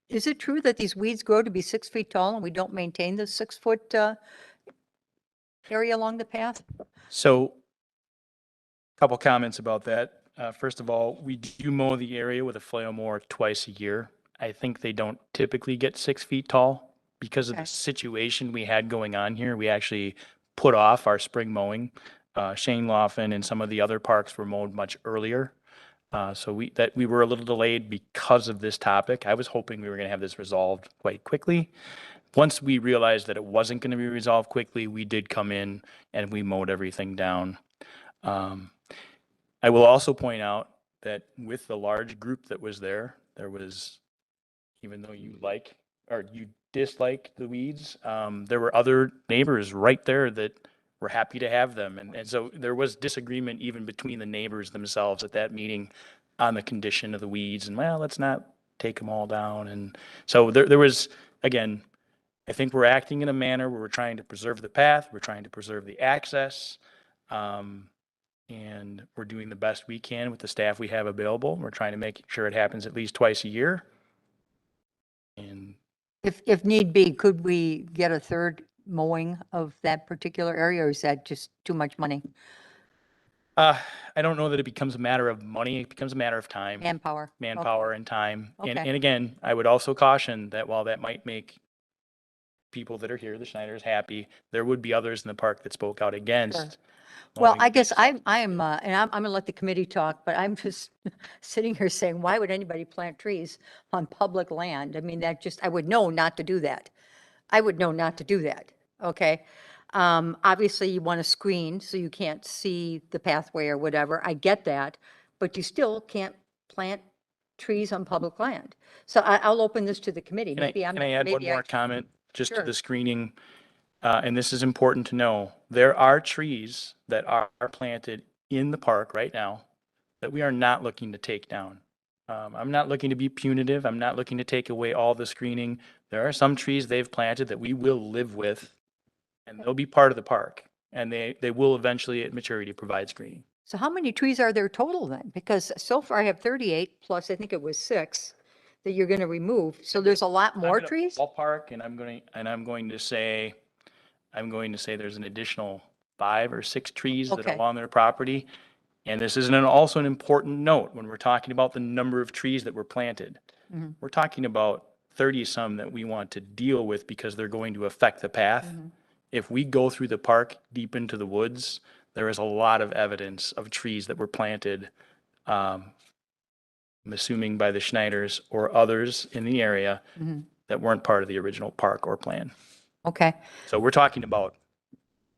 is it true that these weeds grow to be 6 feet tall and we don't maintain the 6-foot area along the path? So, couple comments about that. First of all, we do mow the area with a flail mower twice a year. I think they don't typically get 6 feet tall because of Okay. the situation we had going on here. We actually put off our spring mowing. Shane Laughlin and some of the other parks were mowed much earlier. So we were a little delayed because of this topic. I was hoping we were going to have this resolved quite quickly. Once we realized that it wasn't going to be resolved quickly, we did come in and we mowed everything down. I will also point out that with the large group that was there was, even though you dislike the weeds, there were other neighbors right there that were happy to have them. And so there was disagreement even between the neighbors themselves at that meeting on the condition of the weeds and, well, let's not take them all down. And so there was, again, I think we're acting in a manner where we're trying to preserve the path, we're trying to preserve the access, and we're doing the best we can with the staff we have available. We're trying to make sure it happens at least twice a year. And If need be, could we get a third mowing of that particular area, or is that just too much money? I don't know that it becomes a matter of money. It becomes a matter of time, Manpower? manpower and time. And Okay. again, I would also caution that while that might make people that are here, the Schneiders, happy, there would be others in the park that spoke out against. Well, mowing. I guess I'm, and I'm going to let the committee talk, but I'm just sitting here saying, why would anybody plant trees on public land? I mean, I would know not to do that. I would know not to do that, okay? Obviously, you want to screen so you can't see the pathway or whatever. I get that, but you still can't plant trees on public land. So I'll open this to the committee. Can I add one more comment just to Sure. the screening? And this is important to know. There are trees that are planted in the park right now that we are not looking to take down. I'm not looking to be punitive. I'm not looking to take away all the screening. There are some trees they've planted that we will live with, and they'll be part of the park. And they will eventually at maturity provide screening. So how many trees are there total then? Because so far I have 38 plus I think it was 6 that you're going to remove. So there's a lot more I'm gonna trees? Ballpark, and I'm going to say there's an additional 5 or 6 trees that Okay. are on their property. And this is also an important note when we're talking about the number of trees that were planted. Mhm. We're talking about 30 some that we want to deal with because they're going to affect the path. Mm-hmm. If we go through the park deep into the woods, there is a lot of evidence of trees that were planted, I'm assuming by the Schneiders or others in the area Mhm. that weren't part of the original park or plan. Okay. So we're talking about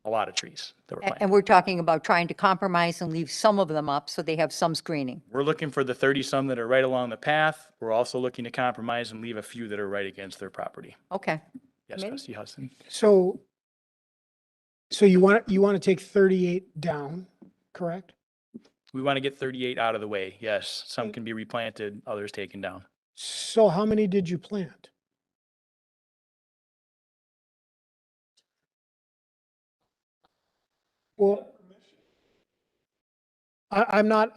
a lot of trees that were And planted. we're talking about trying to compromise and leave some of them up so they have some screening. We're looking for the 30 some that are right along the path. We're also looking to compromise and leave a few that are right against their property. Okay. Yes, Committee? trustee Hudson. So you want to take 38 down, correct? We want to get 38 out of the way. Yes, some can be replanted, others taken down. So how many did you plant? Well, I'm not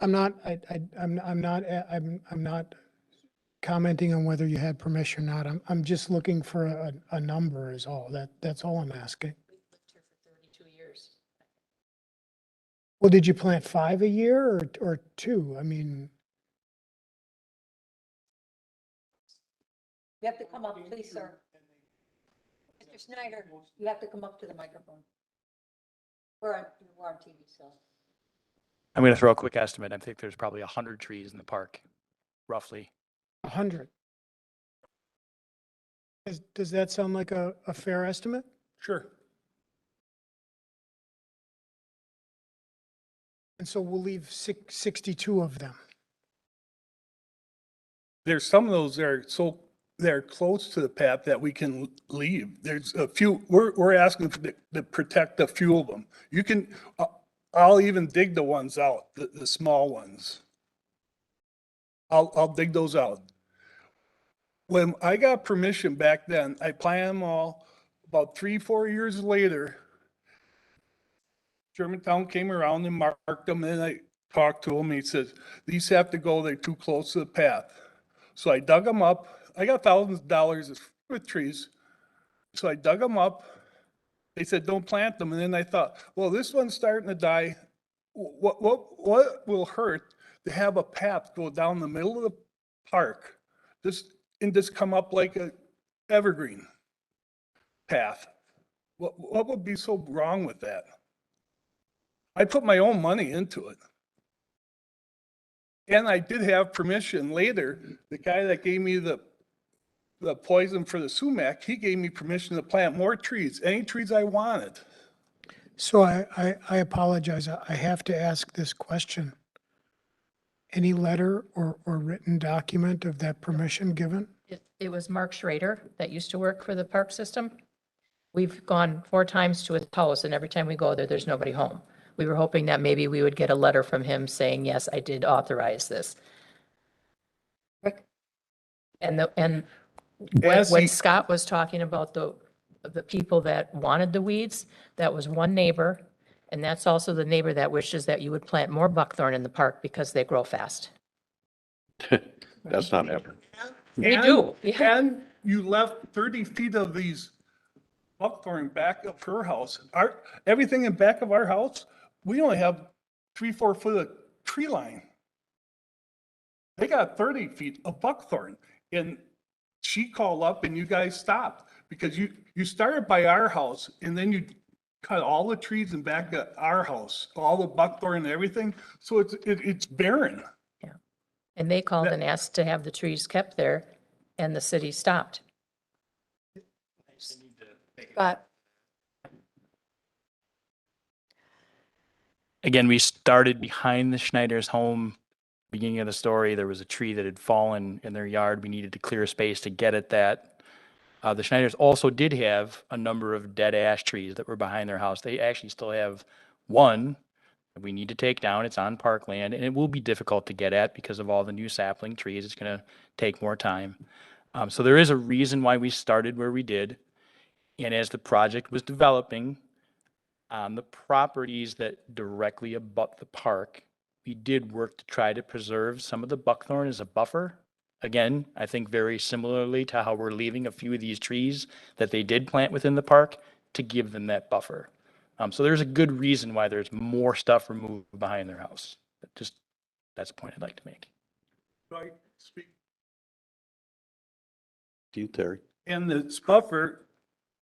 commenting on whether you had permission or not. I'm just looking for a number is all. That's all I'm asking. Well, did you plant 5 a year or 2? I mean, You have to come up, please, sir. Mr. Snyder, you have to come up to the microphone. We're on TV, so. I'm going to throw a quick estimate. I think there's probably 100 trees in the park, roughly. 100. Does that sound like a fair estimate? Sure. And so we'll leave 62 of them. There's some of those that are they're close to the path that we can leave. There's a few, we're asking to protect a few of them. You can, I'll even dig the ones out, the small ones. I'll dig those out. When I got permission back then, I planted them all. About 3-4 years later, Germantown came around and marked them, and I talked to him. He says, these have to go, they're too close to the path. So I dug them up. I got thousands of dollars with trees. So I dug them up. They said, don't plant them. And then I thought, well, this one's starting to die. What will hurt to have a path go down the middle of the park and just come up like a evergreen path? What would be so wrong with that? I put my own money into it. And I did have permission later, the guy that gave me the poison for the sumac, he gave me permission to plant more trees, any trees I wanted. So I apologize. I have to ask this question. Any letter or written document of that permission given? It was Mark Schrader that used to work for the park system. We've gone 4 times to his house, and every time we go there, there's nobody home. We were hoping that maybe we would get a letter from him saying, yes, I did authorize this. And when Scott was talking about the people that wanted the weeds, that was one neighbor. And that's also the neighbor that wishes that you would plant more buckthorn in the park because they grow fast. That's not happening. We do. Yeah. And you left 30 feet of these buckthorn back of her house. Everything in back of our house, we only have 3-4 foot of tree line. They got 30 feet of buckthorn, and she called up and you guys stopped because you started by our house and then you cut all the trees in back of our house, all the buckthorn and everything. So it's barren. Yeah. And they called and asked to have the trees kept there, and the city stopped. But Again, we started behind the Schneider's home. Beginning of the story, there was a tree that had fallen in their yard. We needed to clear space to get at that. The Schneiders also did have a number of dead ash trees that were behind their house. They actually still have one that we need to take down. It's on parkland, and it will be difficult to get at because of all the new sapling trees. It's going to take more time. So there is a reason why we started where we did. And as the project was developing, on the properties that directly abut the park, we did work to try to preserve some of the buckthorn as a buffer. Again, I think very similarly to how we're leaving a few of these trees that they did plant within the park to give them that buffer. So there's a good reason why there's more stuff removed behind their house. That's a point I'd like to make. Right, speak. To you, Terry. And the buffer,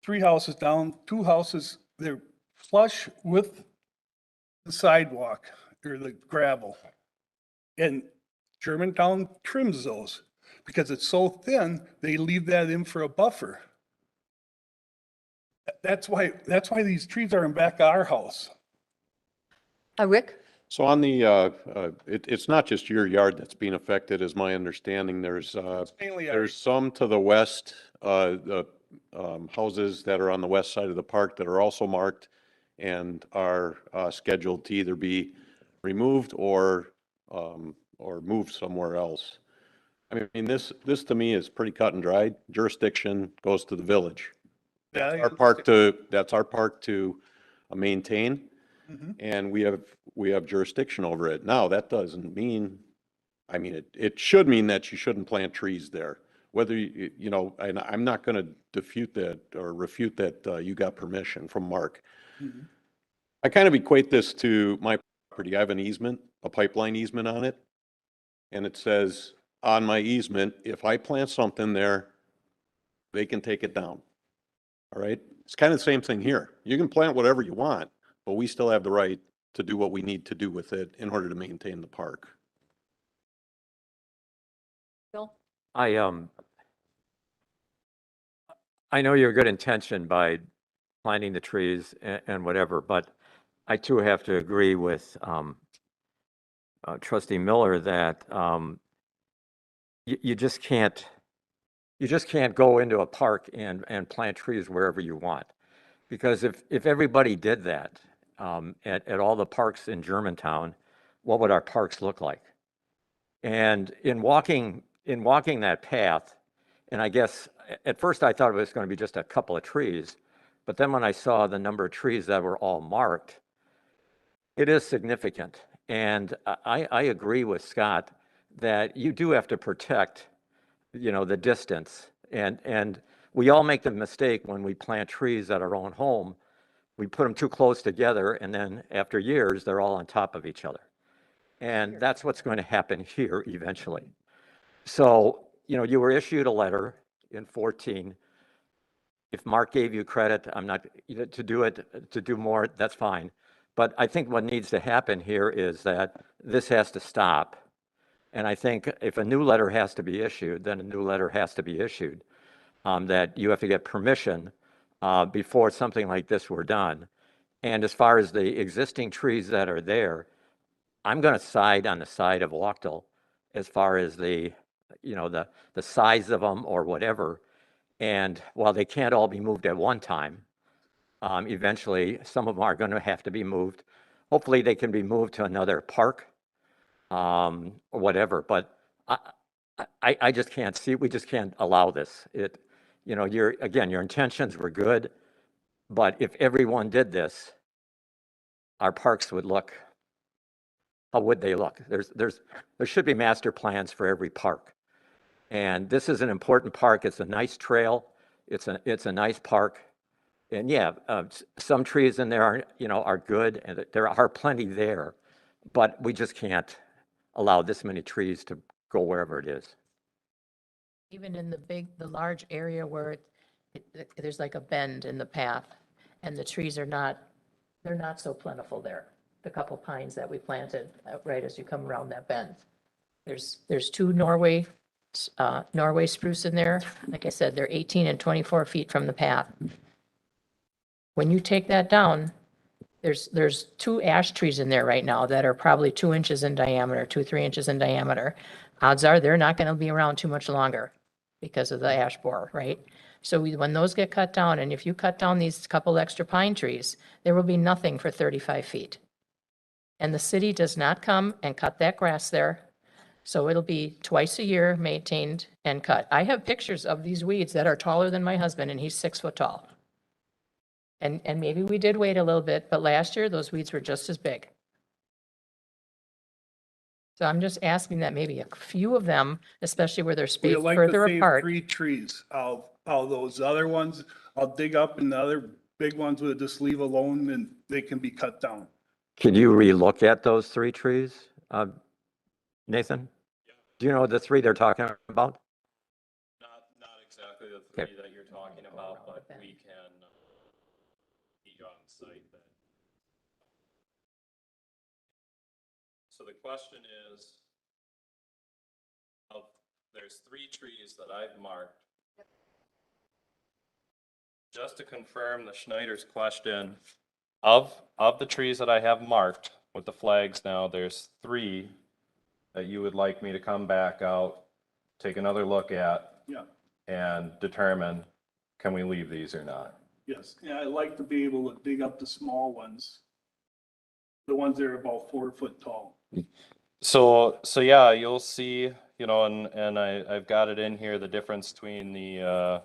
3 houses down, 2 houses, they're flush with the sidewalk or the gravel. And Germantown trims those because it's so thin, they leave that in for a buffer. That's why these trees are in back of our house. Rick? So on the, it's not just your yard that's being affected, is my understanding. There's Mainly there's some to the west, the houses that are on the west side of the park that are also marked and are scheduled to either be removed or moved somewhere else. I mean, this to me is pretty cut and dried. Jurisdiction goes to the village. Yeah, That's our park to maintain. Mhm. And we have jurisdiction over it. Now, that doesn't mean, I mean, it should mean that you shouldn't plant trees there. Whether, you know, and I'm not going to refute that you got permission from Mark. Mhm. I kind of equate this to my property. I have an easement, a pipeline easement on it. And it says on my easement, if I plant something there, they can take it down. All right? It's kind of the same thing here. You can plant whatever you want, but we still have the right to do what we need to do with it in order to maintain the park. Bill? I know your good intention by planting the trees and whatever, but I too have to agree with Trustee Miller that you just can't go into a park and plant trees wherever you want. Because if everybody did that at all the parks in Germantown, what would our parks look like? And in walking that path, and I guess at first I thought it was going to be just a couple of trees, but then when I saw the number of trees that were all marked, it is significant. And I agree with Scott that you do have to protect, you know, the distance. And we all make the mistake when we plant trees at our own home. We put them too close together, and then after years, they're all on top of each other. And that's what's going to happen here eventually. So, you know, you were issued a letter in 14 if Mark gave you credit, I'm not, to do it, to do more, that's fine. But I think what needs to happen here is that this has to stop. And I think if a new letter has to be issued, then a new letter has to be issued, that you have to get permission before something like this were done. And as far as the existing trees that are there, I'm going to side on the side of Wachtel as far as the, you know, the size of them or whatever. And while they can't all be moved at one time, eventually some of them are going to have to be moved. Hopefully they can be moved to another park or whatever. But I just can't see, we just can't allow this. It, you know, your intentions were good, but if everyone did this, our parks would look, how would they look? There should be master plans for every park. And this is an important park. It's a nice trail. It's a nice park. And yeah, some trees in there are, you know, are good, and there are plenty there, but we just can't allow this many trees to go wherever it is. Even in the large area where there's like a bend in the path and the trees are not, they're not so plentiful there. The couple pines that we planted right as you come around that bend. There's two Norway spruce in there. Like I said, they're 18 and 24 feet from the path. When you take that down, there's two ash trees in there right now that are probably 2 inches in diameter, 3 inches in diameter. Odds are they're not going to be around too much longer because of the ash borer, right? So when those get cut down, and if you cut down these couple extra pine trees, there will be nothing for 35 feet. And the city does not come and cut that grass there. So it'll be twice a year maintained and cut. I have pictures of these weeds that are taller than my husband, and he's 6 foot tall. And maybe we did wait a little bit, but last year those weeds were just as big. So I'm just asking that maybe a few of them, especially where they're We spaced like further to save apart. 3 trees. All those other ones, I'll dig up, and the other big ones we'll just leave alone and they can be cut down. Can you relook at those 3 trees, Nathan? Do you know the 3 they're talking about? Not exactly the Okay. three that you're talking about, but we can be on site then. So the question is, there's 3 trees that I've marked. Just to confirm the Schneider's question, of the trees that I have marked with the flags now, there's 3 that you would like me to come back out, take another look at, Yeah, and determine, can we leave these or not? yes. Yeah, I like to be able to dig up the small ones. The ones that are about 4 foot tall. So yeah, you'll see, you know, and I've got it in here, the difference between the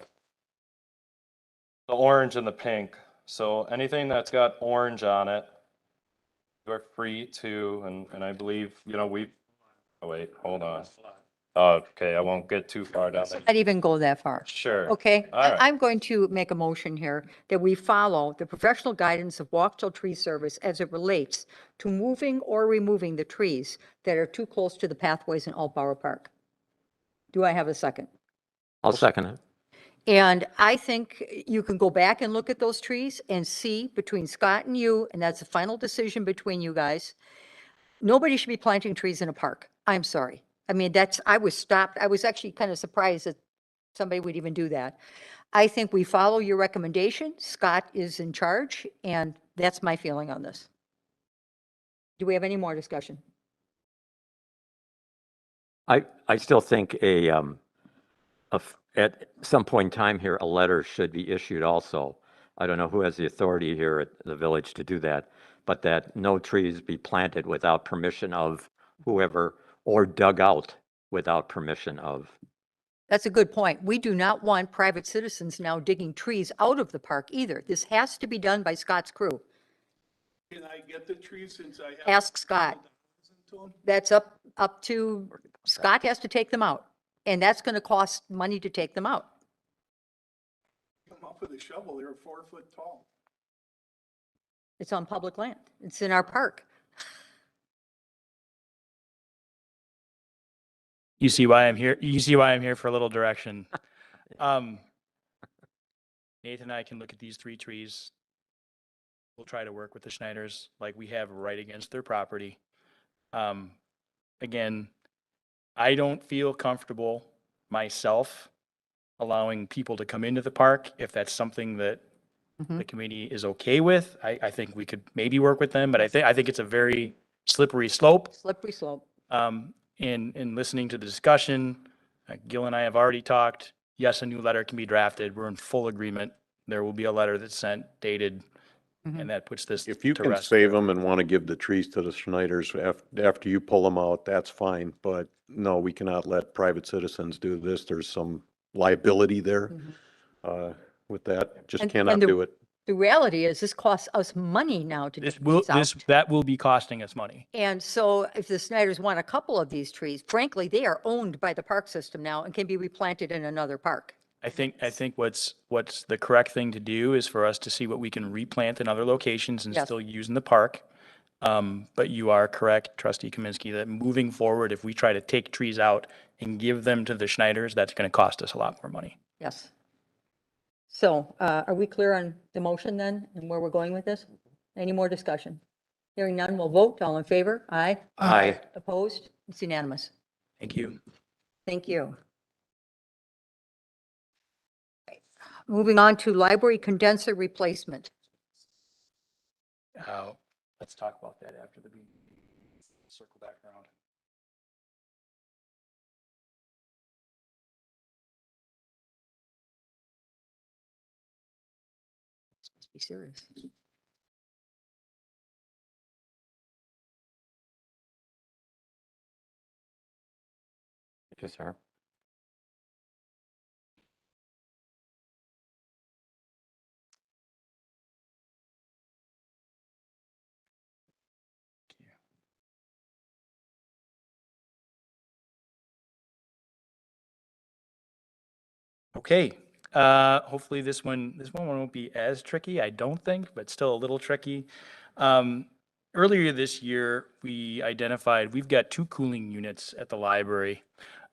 orange and the pink. So anything that's got orange on it, you're free to, and I believe, you know, oh wait, hold on. Okay, I won't get too far down there. Not even go that far. Sure. Okay, All right. I'm going to make a motion here that we follow the professional guidance of Wachtel Tree Service as it relates to moving or removing the trees that are too close to the pathways in Altbauer Park. Do I have a second? I'll second it. And I think you can go back and look at those trees and see between Scott and you, and that's a final decision between you guys. Nobody should be planting trees in a park. I'm sorry. I mean, I was stopped. I was actually kind of surprised that somebody would even do that. I think we follow your recommendation. Scott is in charge, and that's my feeling on this. Do we have any more discussion? I still think at some point in time here, a letter should be issued also. I don't know who has the authority here at the village to do that, but that no trees be planted without permission of whoever, or dug out without permission of. That's a good point. We do not want private citizens now digging trees out of the park either. This has to be done by Scott's crew. Can I get the trees since I have? Ask Scott. That's up to, Scott has to take them out, and that's going to cost money to take them out. Come up with a shovel, they're 4 foot tall. It's on public land. It's in our park. You see why I'm here. You see why I'm here for a little direction. Nathan and I can look at these 3 trees. We'll try to work with the Schneiders like we have right against their property. Again, I don't feel comfortable myself allowing people to come into the park. If that's something that the committee is okay with, I think we could maybe work with them, but I think it's a very slippery slope. Slippery slope. In listening to the discussion, Gil and I have already talked. Yes, a new letter can be drafted. We're in full agreement. There will be a letter that's sent, dated, and that puts this If you to can rest. save them and want to give the trees to the Schneiders after you pull them out, that's fine. But no, we cannot let private citizens do this. There's some liability there with that. Just And- cannot and the- do it. The reality is this costs us money now to This get will, these out. that will be costing us money. And so if the Snyders want a couple of these trees, frankly, they are owned by the park system now and can be replanted in another park. I think what's the correct thing to do is for us to see what we can replant in other locations and Yes. still use in the park. But you are correct, trustee Kaminsky, that moving forward, if we try to take trees out and give them to the Schneiders, that's going to cost us a lot more money. Yes. So are we clear on the motion then and where we're going with this? Any more discussion? Hearing none, we'll vote. All in favor? Aye. Aye. Opposed? It's unanimous. Thank you. Thank you. Moving on to library condenser replacement. Let's talk about that after the meeting. Circle back around. Let's be serious. Thank you, sir. Okay, hopefully this one won't be as tricky, I don't think, but still a little tricky. Earlier this year, we identified, we've got 2 cooling units at the library.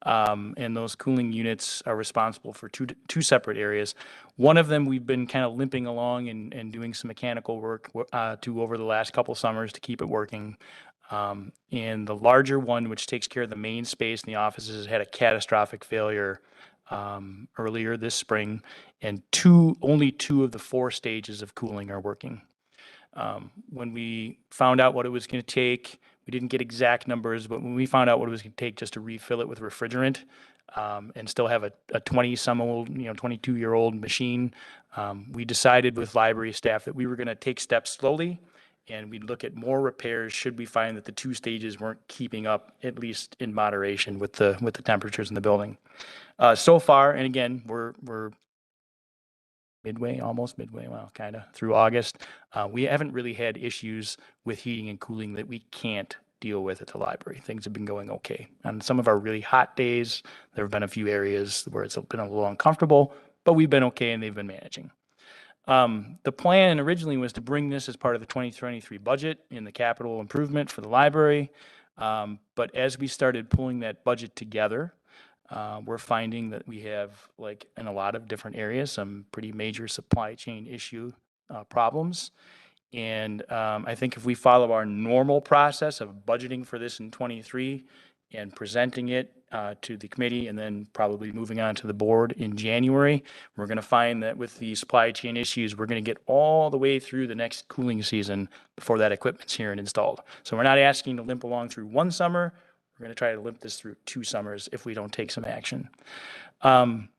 And those cooling units are responsible for two separate areas. One of them, we've been kind of limping along and doing some mechanical work to over the last couple summers to keep it working. And the larger one, which takes care of the main space in the offices, had a catastrophic failure earlier this spring, and only 2 of the 4 stages of cooling are working. When we found out what it was going to take, we didn't get exact numbers, but when we found out what it was going to take just to refill it with refrigerant and still have a 20-some-old, 22-year-old machine, we decided with library staff that we were going to take steps slowly, and we'd look at more repairs should we find that the 2 stages weren't keeping up, at least in moderation, with the temperatures in the building. So far, and again, we're almost midway, well, kind of through August. We haven't really had issues with heating and cooling that we can't deal with at the library. Things have been going okay. On some of our really hot days, there have been a few areas where it's been a little uncomfortable, but we've been okay and they've been managing. The plan originally was to bring this as part of the 2023 budget in the capital improvement for the library. But as we started pulling that budget together, we're finding that we have, like in a lot of different areas, some pretty major supply chain issue problems. And I think if we follow our normal process of budgeting for this in 23 and presenting it to the committee and then probably moving on to the board in January, we're going to find that with the supply chain issues, we're going to get all the way through the next cooling season before that equipment's here and installed. So we're not asking to limp along through one summer. We're going to try to limp this through 2 summers if we don't take some action. I'm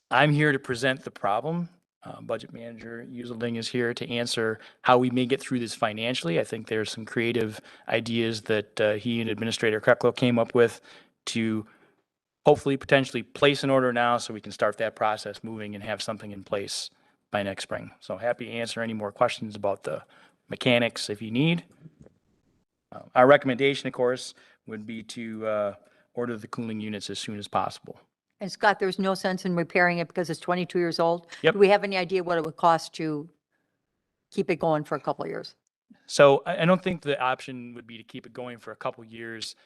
here to present the problem. Budget Manager Uselding is here to answer how we may get through this financially. I think there's some creative ideas that he and Administrator Kreklo came up with to hopefully potentially place an order now so we can start that process moving and have something in place by next spring. So happy to answer any more questions about the mechanics if you need. Our recommendation, of course, would be to order the cooling units as soon as possible. And Scott, there's no sense in repairing it because it's 22 years old. Yep. Do we have any idea what it would cost to keep it going for a couple of years? So I don't think the option would be to keep it going for a couple years.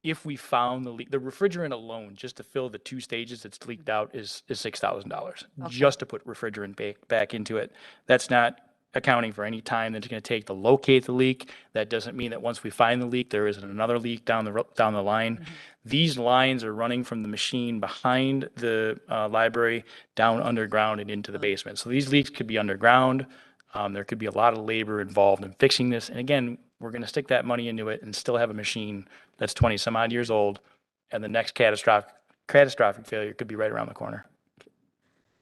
if we found the leak, the refrigerant alone, just to fill the 2 stages that's leaked out is $6,000, just to put refrigerant back into it. That's not accounting for any time that it's going to take to locate the leak. That doesn't mean that once we find the leak, there isn't another leak down the line. These lines are running from the machine behind the library down underground and into the basement. So these leaks could be underground. There could be a lot of labor involved in fixing this. And again, we're going to stick that money into it and still have a machine that's 20 some odd years old. And the next catastrophic failure could be right around the corner.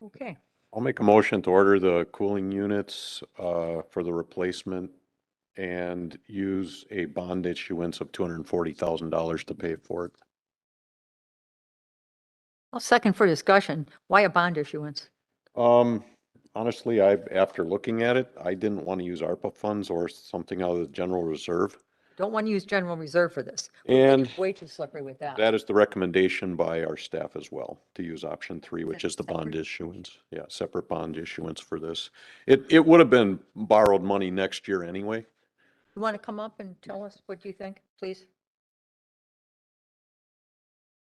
Okay. I'll make a motion to order the cooling units for the replacement and use a bond issuance of $240,000 to pay for it. I'll second for discussion. Why a bond issuance? Honestly, after looking at it, I didn't want to use ARPA funds or something out of the general reserve. Don't want to use general reserve for this. And Way too slippery with that. that is the recommendation by our staff as well, to use option 3, which is the bond issuance. Yeah, separate bond issuance for this. It would have been borrowed money next year anyway. You want to come up and tell us what you think, please?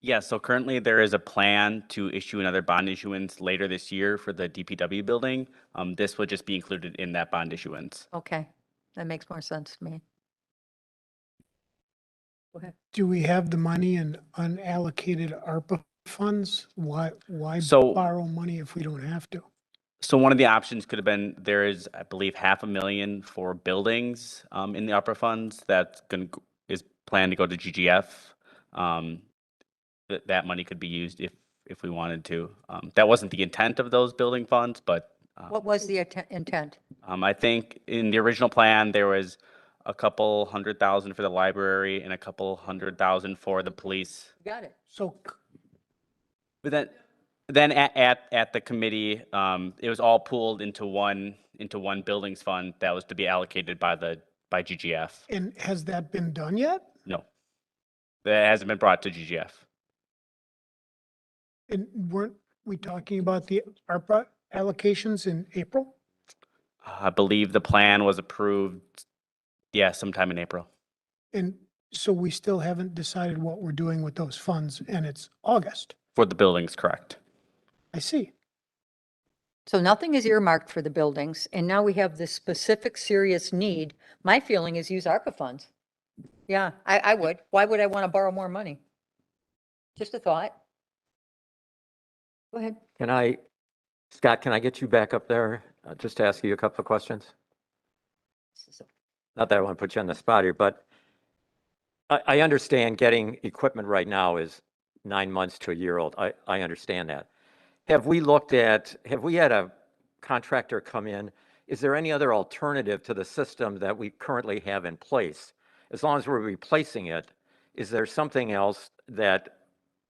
Yeah, so currently there is a plan to issue another bond issuance later this year for the DPW building. This would just be included in that bond issuance. Okay, that makes more sense to me. Go ahead. Do we have the money in unallocated ARPA funds? Why So- borrow money if we don't have to? So one of the options could have been, there is, I believe, $500,000 for buildings in the ARPA funds that is planned to go to GGF. That money could be used if we wanted to. That wasn't the intent of those building funds, but What was the intent? I think in the original plan, there was a couple $100,000 for the library and a couple $100,000 for the police. Got it. So But then at the committee, it was all pooled into one buildings fund that was to be allocated by GGF. and has that been done yet? No, that hasn't been brought to GGF. And weren't we talking about the ARPA allocations in April? I believe the plan was approved, sometime in April. And so we still haven't decided what we're doing with those funds, and it's August. For the buildings, correct. I see. So nothing is earmarked for the buildings, and now we have this specific serious need. My feeling is use ARPA funds. Yeah, I would. Why would I want to borrow more money? Just a thought. Go ahead. Scott, can I get you back up there just to ask you a couple of questions? Not that I want to put you on the spot here, but I understand getting equipment right now is 9 months to a year old. I understand that. Have we had a contractor come in? Is there any other alternative to the system that we currently have in place? As long as we're replacing it, is there something else that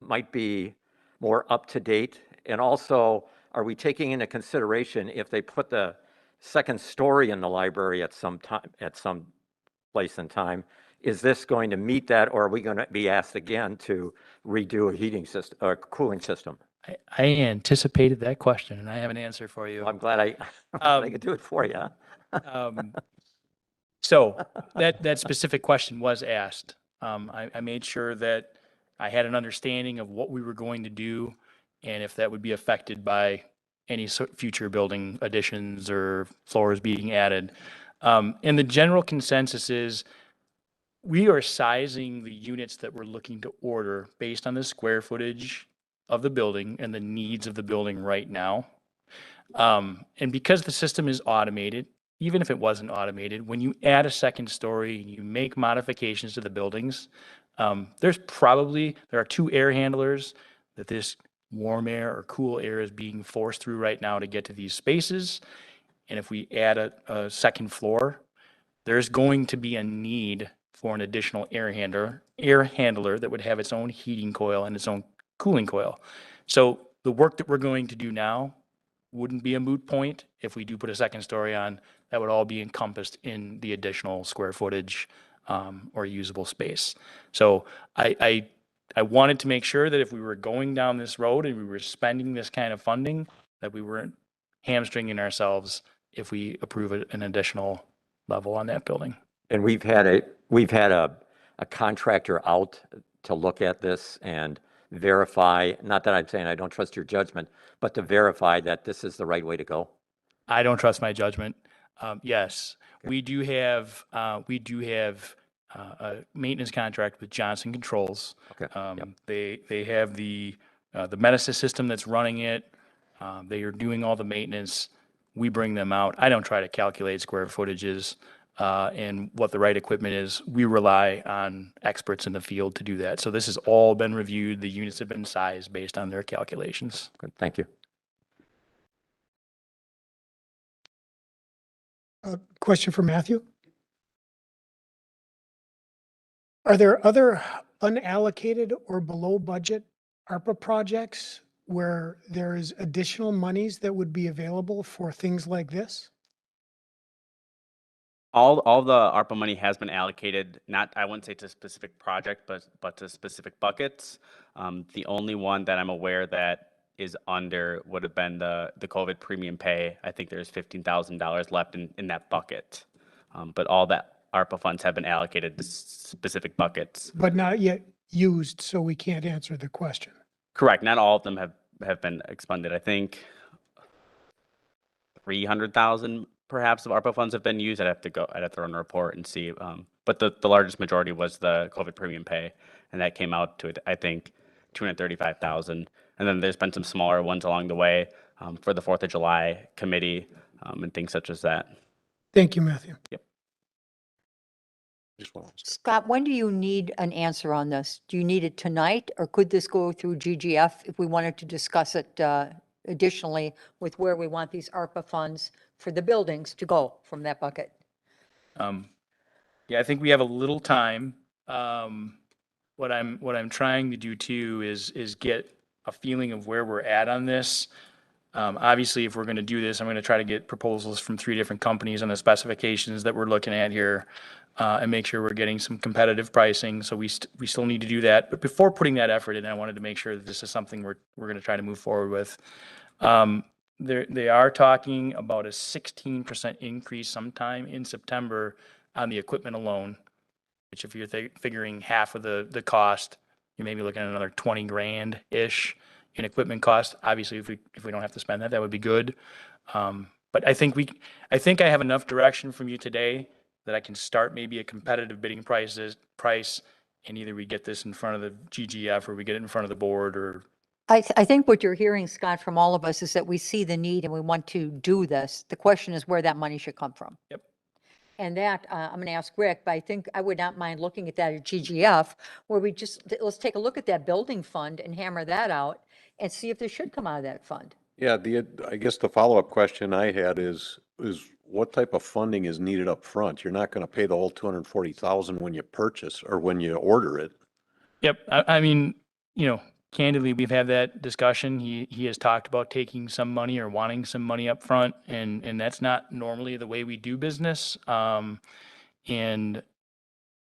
might be more up to date? And also, are we taking into consideration if they put the second story in the library at some place in time, is this going to meet that, or are we going to be asked again to redo a heating system or cooling system? I anticipated that question and I have an answer for you. I'm glad I could do it for you. So that specific question was asked. I made sure that I had an understanding of what we were going to do and if that would be affected by any future building additions or floors being added. And the general consensus is we are sizing the units that we're looking to order based on the square footage of the building and the needs of the building right now. And because the system is automated, even if it wasn't automated, when you add a second story and you make modifications to the buildings, there are 2 air handlers that this warm air or cool air is being forced through right now to get to these spaces. And if we add a second floor, there's going to be a need for an additional air handler that would have its own heating coil and its own cooling coil. So the work that we're going to do now wouldn't be a moot point. If we do put a second story on, that would all be encompassed in the additional square footage or usable space. So I wanted to make sure that if we were going down this road and we were spending this kind of funding, that we weren't hamstringing ourselves if we approve an additional level on that building. And we've had a contractor out to look at this and verify, not that I'm saying I don't trust your judgment, but to verify that this is the right way to go? I don't trust my judgment. Yes, we do have a maintenance contract with Johnson Controls. Okay. Yep. They have the Metasys system that's running it. They are doing all the maintenance. We bring them out. I don't try to calculate square footages and what the right equipment is. We rely on experts in the field to do that. So this has all been reviewed. The units have been sized based on their calculations. Good, thank you. Question for Matthew. Are there other unallocated or below budget ARPA projects where there is additional monies that would be available for things like this? All the ARPA money has been allocated, not, I wouldn't say to a specific project, but to specific buckets. The only one that I'm aware that is under would have been the COVID premium pay. I think there's $15,000 left in that bucket. But all that ARPA funds have been allocated to specific buckets. But not yet used, so we can't answer the question. Correct. Not all of them have been expended. I think 300,000 perhaps of ARPA funds have been used. I'd have to run a report and see. But the largest majority was the COVID premium pay, and that came out to, I think, 235,000. And then there's been some smaller ones along the way for the 4th of July committee and things such as that. Thank you, Matthew. Yep. Scott, when do you need an answer on this? Do you need it tonight, or could this go through GGF if we wanted to discuss it additionally with where we want these ARPA funds for the buildings to go from that bucket? Yeah, I think we have a little time. What I'm trying to do too is get a feeling of where we're at on this. Obviously, if we're going to do this, I'm going to try to get proposals from 3 different companies on the specifications that we're looking at here and make sure we're getting some competitive pricing. So we still need to do that. But before putting that effort in, I wanted to make sure that this is something we're going to try to move forward with. They are talking about a 16% increase sometime in September on the equipment alone, which if you're figuring half of the cost, you may be looking at another 20 grand-ish in equipment cost. Obviously, if we don't have to spend that, that would be good. But I think I have enough direction from you today that I can start maybe a competitive bidding price, and either we get this in front of the GGF or we get it in front of the board. Or I think what you're hearing, Scott, from all of us is that we see the need and we want to do this. The question is where that money should come from. Yep. And that, I'm going to ask Rick, but I think I would not mind looking at that at GGF, where let's take a look at that building fund and hammer that out and see if there should come out of that fund. Yeah, I guess the follow-up question I had is what type of funding is needed up front? You're not going to pay the whole 240,000 when you purchase or when you order it. Yep. I mean, candidly, we've had that discussion. He has talked about taking some money or wanting some money up front, and that's not normally the way we do business. And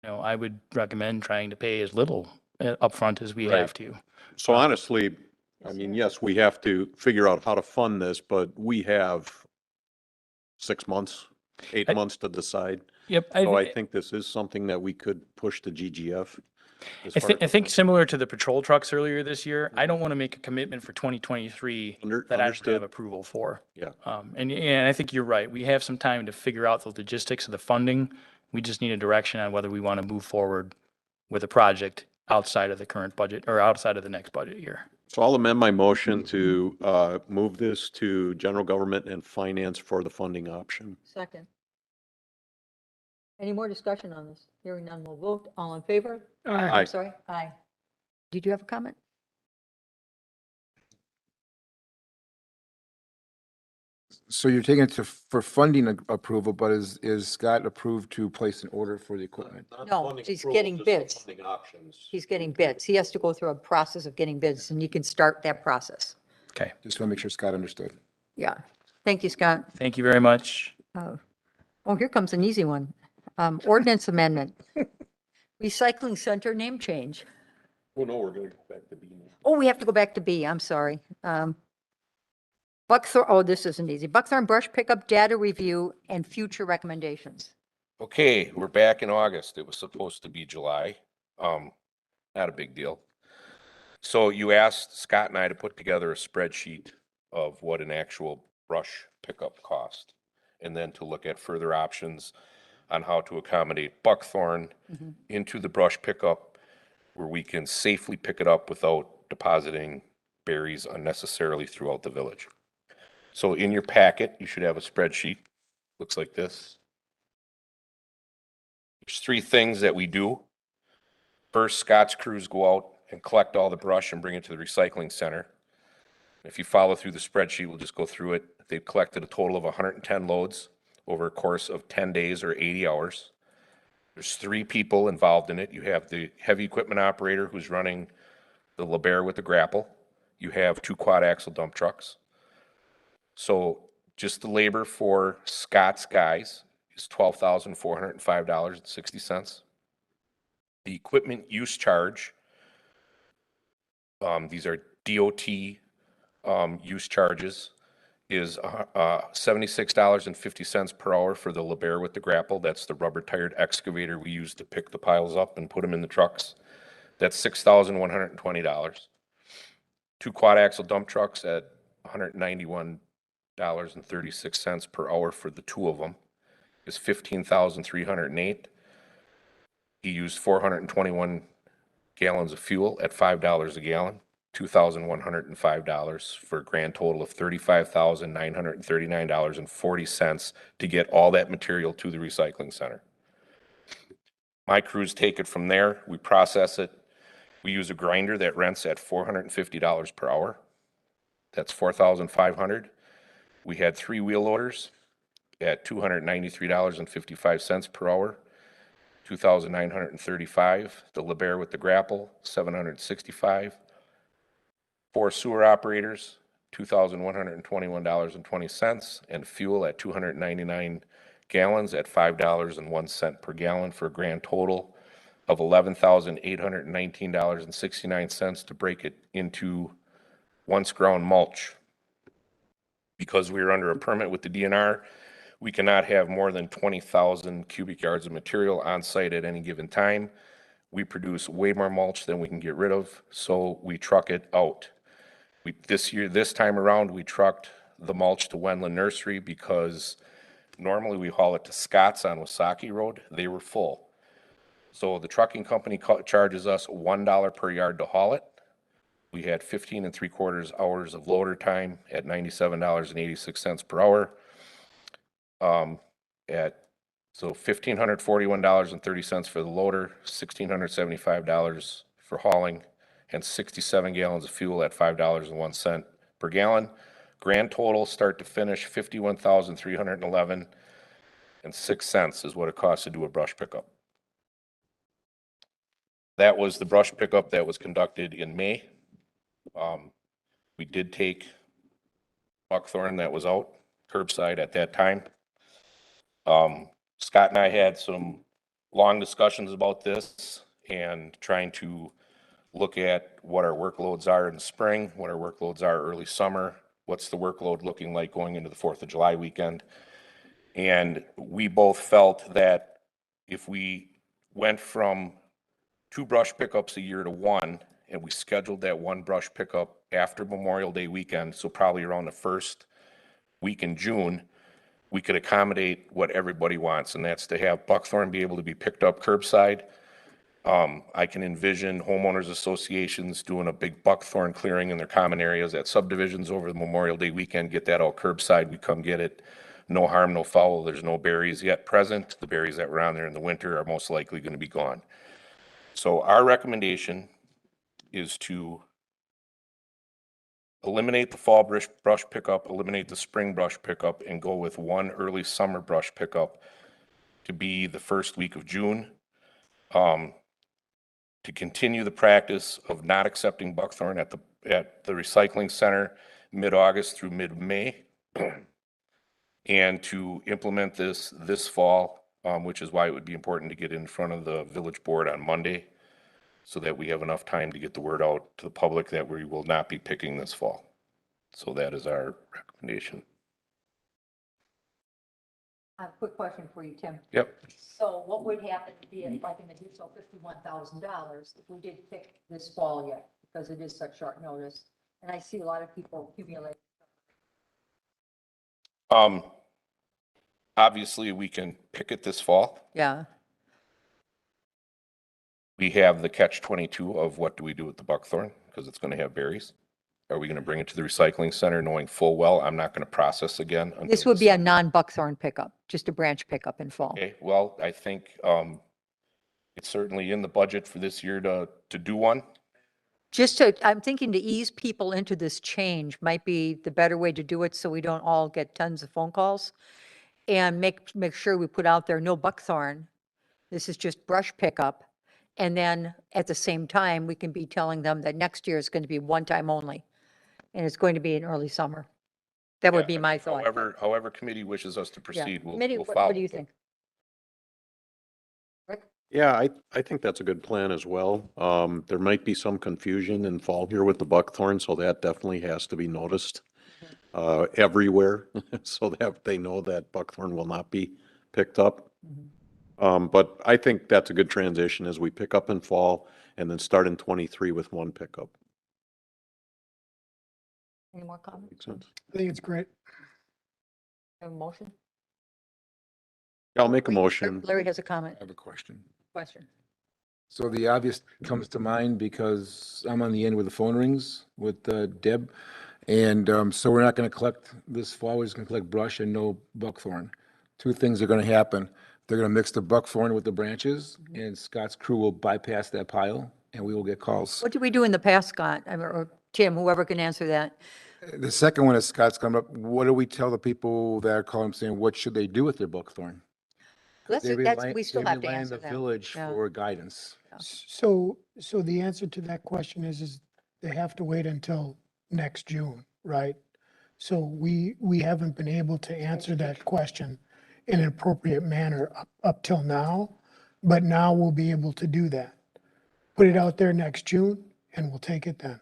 I would recommend trying to pay as little upfront as we have to. So honestly, I mean, yes, we have to figure out how to fund this, but we have 6 months, 8 months to decide. Yep. So I think this is something that we could push to GGF. I think similar to the patrol trucks earlier this year, I don't want to make a commitment for 2023 that I don't have approval for. Yeah. And I think you're right. We have some time to figure out the logistics of the funding. We just need a direction on whether we want to move forward with a project outside of the current budget or outside of the next budget year. So I'll amend my motion to move this to general government and finance for the funding option. Second. Any more discussion on this? Hearing none, we'll vote. All in favor? Aye. Aye. I'm sorry. Aye. Did you have a comment? So you're taking it for funding approval, but is Scott approved to place an order for the equipment? No, he's getting bids. He's getting bids. He has to go through a process of getting bids, and you can start that process. Okay. Just want to make sure Scott understood. Yeah. Thank you, Scott. Thank you very much. Oh, here comes an easy one. Ordinance amendment. Recycling center name change. Well, no, we're going to go back to B. Oh, we have to go back to B. I'm sorry. This isn't easy. Buckthorn brush pickup data review and future recommendations. Okay, we're back in August. It was supposed to be July. Not a big deal. So you asked Scott and I to put together a spreadsheet of what an actual brush pickup cost, and then to look at further options on how to accommodate buckthorn into the brush pickup where we can safely pick it up without depositing berries unnecessarily throughout the village. So in your packet, you should have a spreadsheet. Looks like this. There's three things that we do. First, Scott's crews go out and collect all the brush and bring it to the recycling center. If you follow through the spreadsheet, we'll just go through it. They've collected a total of 110 loads over a course of 10 days or 80 hours. There's 3 people involved in it. You have the heavy equipment operator who's running the LeBaire with the grapple. You have 2 quad axle dump trucks. So just the labor for Scott's guys is $12,405.60. The equipment use charge, these are DOT use charges, is $76.50 per hour for the LeBaire with the grapple. That's the rubber tired excavator we use to pick the piles up and put them in the trucks. That's $6,120. 2 quad axle dump trucks at $191.36 per hour for the 2 of them is $15,308. He used 421 gallons of fuel at $5 a gallon, $2,105 for a grand total of $35,939.40 to get all that material to the recycling center. My crews take it from there. We process it. We use a grinder that rents at $450 per hour. That's $4,500. We had 3 wheel loaders at $293.55 per hour. $2,935. The LeBaire with the grapple, $765. 4 sewer operators, $2,121.20, and fuel at 299 gallons at $5.01 per gallon for a grand total of $11,819.69 to break it into once ground mulch. Because we are under a permit with the DNR, we cannot have more than 20,000 cubic yards of material on site at any given time. We produce way more mulch than we can get rid of, so we truck it out. This time around, we trucked the mulch to Wendland Nursery because normally we haul it to Scott's on Wasaki Road. They were full. So the trucking company charges us $1 per yard to haul it. We had 15 3/4 hours of loader time at $97.86 per hour. So $1,541.30 for the loader, $1,675 for hauling, and 67 gallons of fuel at $5.01 per gallon. Grand total, start to finish, $51,311.06 is what it costs to do a brush pickup. That was the brush pickup that was conducted in May. We did take buckthorn that was out curbside at that time. Scott and I had some long discussions about this and trying to look at what our workloads are in spring, what our workloads are early summer, what's the workload looking like going into the 4th of July weekend. And we both felt that if we went from 2 brush pickups a year to 1, and we scheduled that 1 brush pickup after Memorial Day weekend, so probably around the first week in June, we could accommodate what everybody wants, and that's to have buckthorn be able to be picked up curbside. I can envision homeowners associations doing a big buckthorn clearing in their common areas at subdivisions over the Memorial Day weekend, get that all curbside, we come get it. No harm, no foul, there's no berries yet present. The berries that were on there in the winter are most likely gonna be gone. So our recommendation is to eliminate the fall brush pickup, eliminate the spring brush pickup, and go with 1 early summer brush pickup to be the first week of June. To continue the practice of not accepting buckthorn at the recycling center mid-August through mid-May. And to implement this fall, which is why it would be important to get in front of the village board on Monday, so that we have enough time to get the word out to the public that we will not be picking this fall. So that is our recommendation. I have a quick question for you, Tim. Yep. So what would happen to be like an additional $51,000 if we did pick this fall yet? Because it is such short notice. And I see a lot of people accumulate. Obviously, we can pick it this fall. Yeah. We have the catch-22 of what do we do with the buckthorn, because it's going to have berries. Are we going to bring it to the recycling center knowing full well I'm not going to process again? This would be a non-buckthorn pickup, just a branch pickup in fall. Okay, well, I think it's certainly in the budget for this year to do one. I'm thinking to ease people into this change might be the better way to do it so we don't all get tons of phone calls. And make sure we put out there, no buckthorn. This is just brush pickup. And then at the same time, we can be telling them that next year is going to be one time only. And it's going to be in early summer. That would be my thought. However committee wishes us to Yeah. proceed, we'll Committee, follow. what do you think? Rick? Yeah, I think that's a good plan as well. There might be some confusion in fall here with the buckthorn, so that definitely has to be noticed everywhere so that they know that buckthorn will not be picked up. But I think that's a good transition as we pick up in fall and then start in 23 with one pickup. Any more comments? Makes sense. I think it's great. Have a motion? I'll make a motion. Larry has a comment, I have a question. question. So the obvious comes to mind because I'm on the end where the phone rings with Deb. And so we're not going to collect this fall, we're just going to collect brush and no buckthorn. Two things are going to happen. They're going to mix the buckthorn with the branches and Scott's crew will bypass that pile and we will get calls. What did we do in the past, Scott? Or Tim, whoever can answer that? The second one is Scott's coming up. What do we tell the people that are calling saying, what should they do with their buckthorn? We still They have to rely on answer the that. village Yeah. for guidance. So the answer to that question is they have to wait until next June, right? So we haven't been able to answer that question in an appropriate manner up till now, but now we'll be able to do that. Put it out there next June and we'll take it then.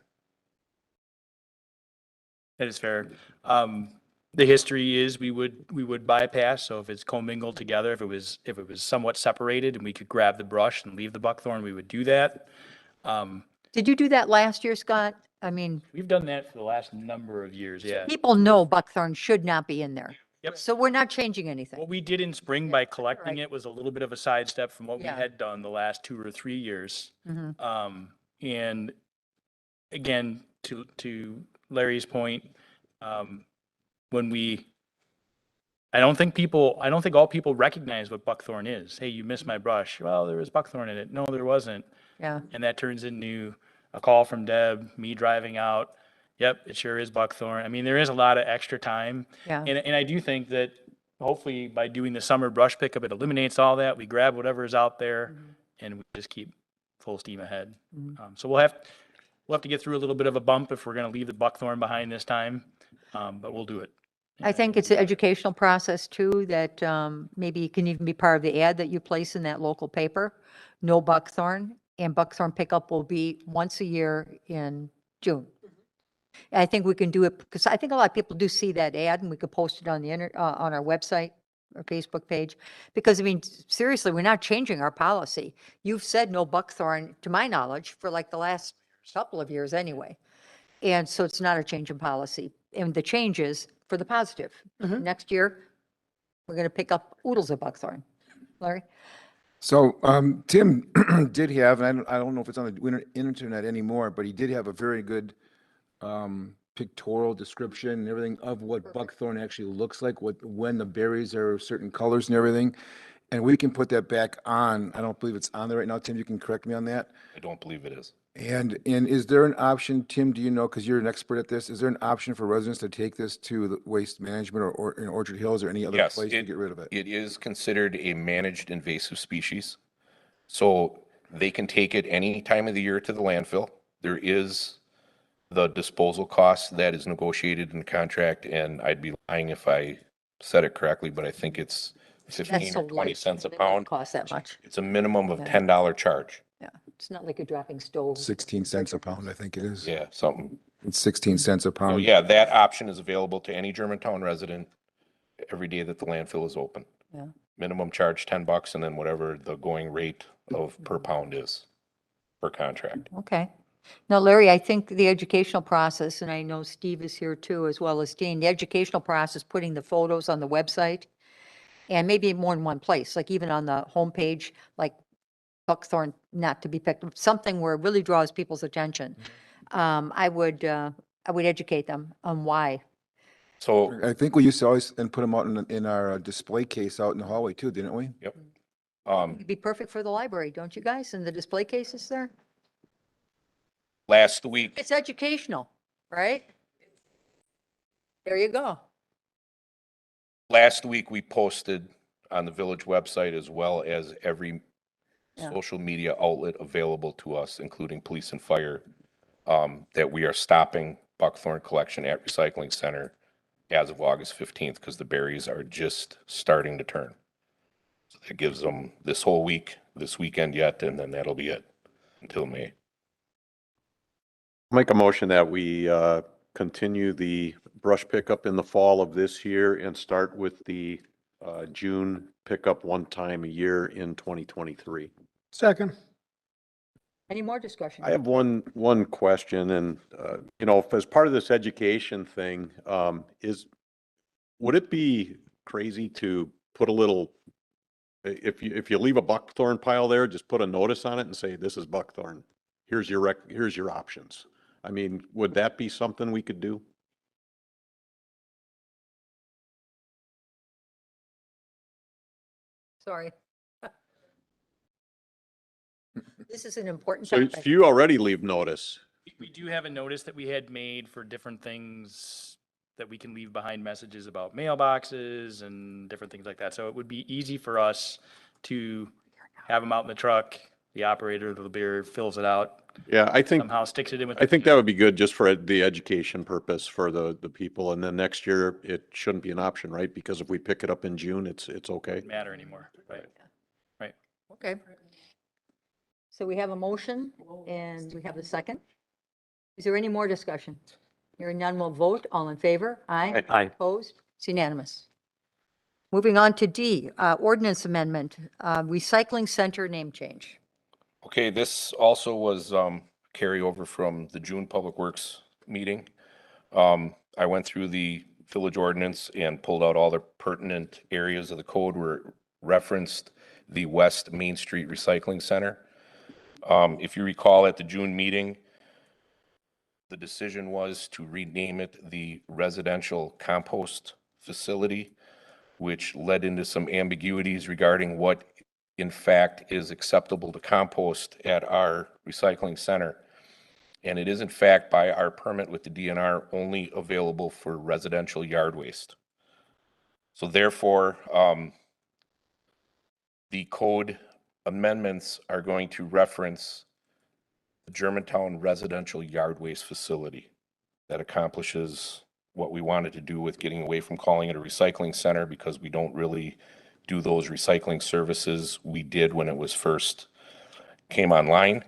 That is fair. The history is we would bypass, so if it's commingled together, if it was somewhat separated and we could grab the brush and leave the buckthorn, we would do that. Did you do that last year, Scott? I mean, We've done that for the last number of years, yeah. people know buckthorn should not be in there. Yep. So we're not changing anything. What we did in spring by collecting Right. it was a little bit of a sidestep from what we Yeah. had done the last 2 or 3 years. Mhm. And again, to Larry's point, I don't think all people recognize what buckthorn is. Hey, you missed my brush. Well, there was buckthorn in it. No, there wasn't. Yeah. And that turns into a call from Deb, me driving out. Yep, it sure is buckthorn. I mean, there is a lot of extra time. Yeah. And I do think that hopefully by doing the summer brush pickup, it eliminates all that. We grab whatever is out there and we just keep full steam ahead. So we'll have to get through a little bit of a bump if we're going to leave the buckthorn behind this time, but we'll do it. I think it's an educational process too, that maybe it can even be part of the ad that you place in that local paper. No buckthorn, and buckthorn pickup will be once a year in June. I think we can do it because I think a lot of people do see that ad and we could post it on the on our website or Facebook page. Because I mean, seriously, we're not changing our policy. You've said no buckthorn, to my knowledge, for like the last couple of years anyway. And so it's not a change in policy. And the change is for the positive. Next year, we're going to pick up oodles of buckthorn. Larry? So Tim did have, and I don't know if it's on the internet anymore, but he did have a very good pictorial description and everything of what buckthorn actually looks like, when the berries are certain colors and everything. And we can put that back on. I don't believe it's on there right now. Tim, you can correct me on that. I don't believe it is. And is there an option, Tim, do you know, because you're an expert at this, is there an option for residents to take this to the Waste Management or in Orchard Hills or any other Yes, place to get rid of it? It is considered a managed invasive species. So they can take it any time of the year to the landfill. There is the disposal cost that is negotiated in the contract, and I'd be lying if I said it correctly, but I think it's 15 so or 20 light. cents a It doesn't pound. cost that much. It's a minimum of Yeah. $10 charge. Yeah, it's not like a dropping stove. 16 cents a pound, I think it is. Yeah, something. It's 16 cents a So pound. yeah, that option is available to any Germantown resident every day that the landfill is open. Yeah. Minimum charge $10 and then whatever the going rate of per pound is per contract. Okay. Now, Larry, I think the educational process, and I know Steve is here too, as well as Dean, the educational process, putting the photos on the website and maybe more in one place, like even on the homepage, like Buckthorn, not to be picked, something where it really draws people's attention. I would educate them on why. So, I think we used to always, and put them out in our display case out in the hallway too, didn't we? yep. It'd be perfect for the library, don't you guys, in the display cases there? Last week, It's educational, right? There you go. last week we posted on the village website as well as every Yeah. social media outlet available to us, including police and fire, that we are stopping buckthorn collection at recycling center as of August 15th, because the berries are just starting to turn. So that gives them this whole week, this weekend yet, and then that'll be it until May. Make a motion that we continue the brush pickup in the fall of this year and start with the June pickup one time a year in 2023. Second. Any more discussion? I have one question, and you know, as part of this education thing, would it be crazy to put a little, if you leave a buckthorn pile there, just put a notice on it and say, this is buckthorn. Here's your options. I mean, would that be something we could do? Sorry. This is an important So topic. you already leave notice. We do have a notice that we had made for different things that we can leave behind messages about mailboxes and different things like that. So it would be easy for us to have them out in the truck. The operator of the beer fills it out, Yeah, I think, somehow sticks it in with. I think that would be good just for the education purpose for the people. And then next year, it shouldn't be an option, right? Because if we pick it up in June, it's okay. Doesn't matter anymore, right? Right. Okay. So we have a motion and we have a second. Is there any more discussion? Hearing none, we'll vote. All in favor? Aye. Aye. Opposed? It's unanimous. Moving on to D, ordinance amendment, recycling center name change. Okay, this also was carryover from the June Public Works meeting. I went through the village ordinance and pulled out all the pertinent areas of the code where it referenced the West Main Street Recycling Center. If you recall at the June meeting, the decision was to rename it the Residential Compost Facility, which led into some ambiguities regarding what in fact is acceptable to compost at our recycling center. And it is in fact by our permit with the DNR only available for residential yard waste. So therefore, the code amendments are going to reference the Germantown Residential Yard Waste Facility that accomplishes what we wanted to do with getting away from calling it a recycling center, because we don't really do those recycling services we did when it was first came online.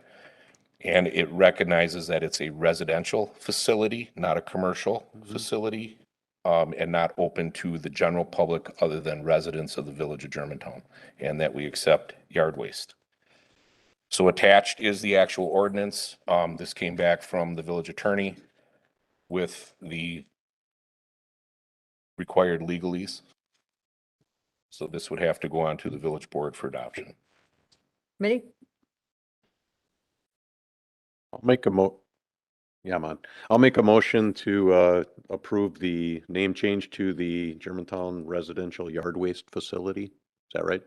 And it recognizes that it's a residential facility, not a commercial facility, and not open to the general public other than residents of the village of Germantown, and that we accept yard waste. So attached is the actual ordinance. This came back from the village attorney with the required legalese. So this would have to go on to the village board for adoption. Committee? I'll make I'll make a motion to approve the name change to the Germantown Residential Yard Waste Facility. Is that right?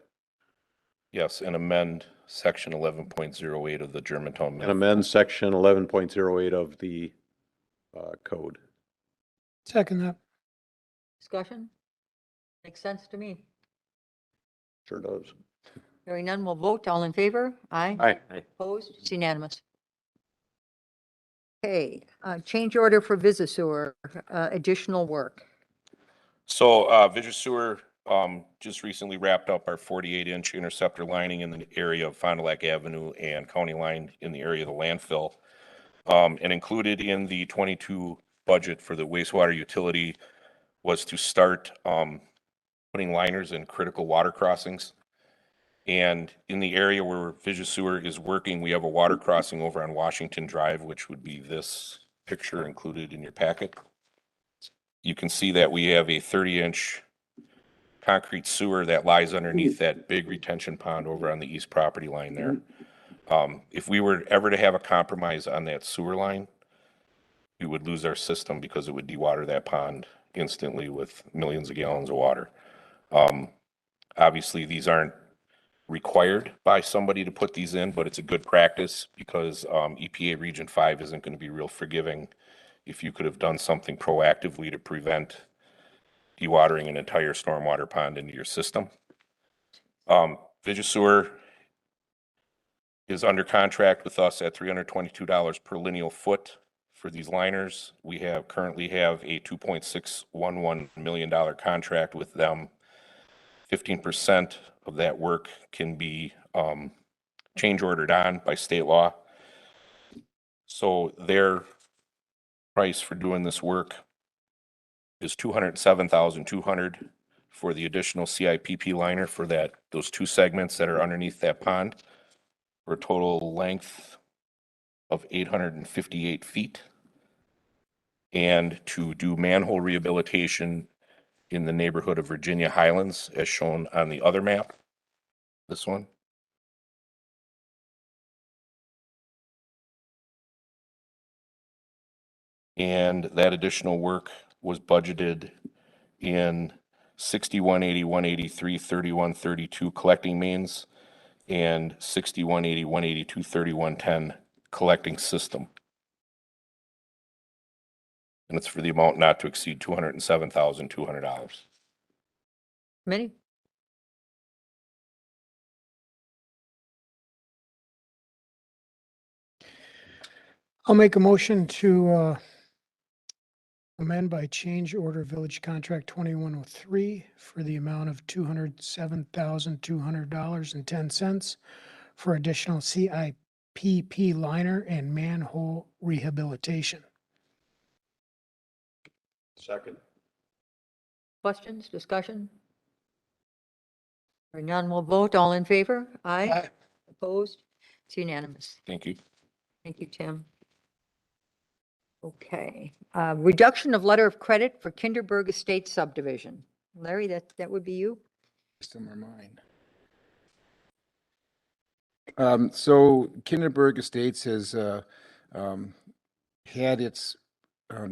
Yes, and amend section 11.08 of the Germantown. And amend section 11.08 of the code. Second that. Discussion? Makes sense to me. Sure does. Hearing none, we'll vote. All in favor? Aye. Aye. Opposed? It's unanimous. Okay, change order for Visasewer, additional work. So Vision Sewer just recently wrapped up our 48-inch interceptor lining in the area of Fond du Lac Avenue and County Line in the area of the landfill. And included in the 22 budget for the wastewater utility was to start putting liners in critical water crossings. And in the area where Vision Sewer is working, we have a water crossing over on Washington Drive, which would be this picture included in your packet. You can see that we have a 30-inch concrete sewer that lies underneath that big retention pond over on the east property line there. If we were ever to have a compromise on that sewer line, we would lose our system because it would dewater that pond instantly with millions of gallons of water. Obviously, these aren't required by somebody to put these in, but it's a good practice because EPA Region 5 isn't going to be real forgiving if you could have done something proactively to prevent dewatering an entire stormwater pond into your system. Vision Sewer is under contract with us at $322 per lineal foot for these liners. We currently have a $2.611 million contract with them. 15% of that work can be change ordered on by state law. So their price for doing this work is $207,200 for the additional CIPP liner for those two segments that are underneath that pond, for a total length of 858 feet. And to do manhole rehabilitation in the neighborhood of Virginia Highlands, as shown on the other map, this one. And that additional work was budgeted in 6180, 183, 3132 collecting mains and 6180, 182, 3110 collecting system. And it's for the amount not to exceed $207,200. Committee? I'll make a motion to amend by change order village contract 2103 for the amount of $207,200.10 for additional CIPP liner and manhole rehabilitation. Second. Questions, discussion? Hearing none, we'll vote. All in favor? Aye. Aye. Opposed? It's unanimous. Thank you. Thank you, Tim. Okay, reduction of letter of credit for Kinderberg Estates subdivision. Larry, that would be you? Some are mine. So Kinderberg Estates has had its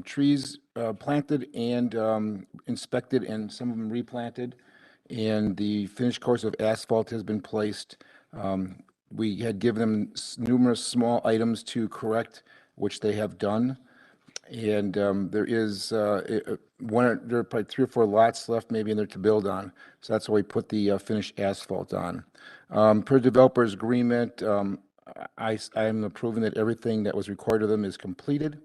trees planted and inspected, and some of them replanted, and the finished course of asphalt has been placed. We had given them numerous small items to correct, which they have done. And there is there are probably 3 or 4 lots left maybe in there to build on. So that's why we put the finished asphalt on. Per developer's agreement, I am approving that everything that was required of them is completed.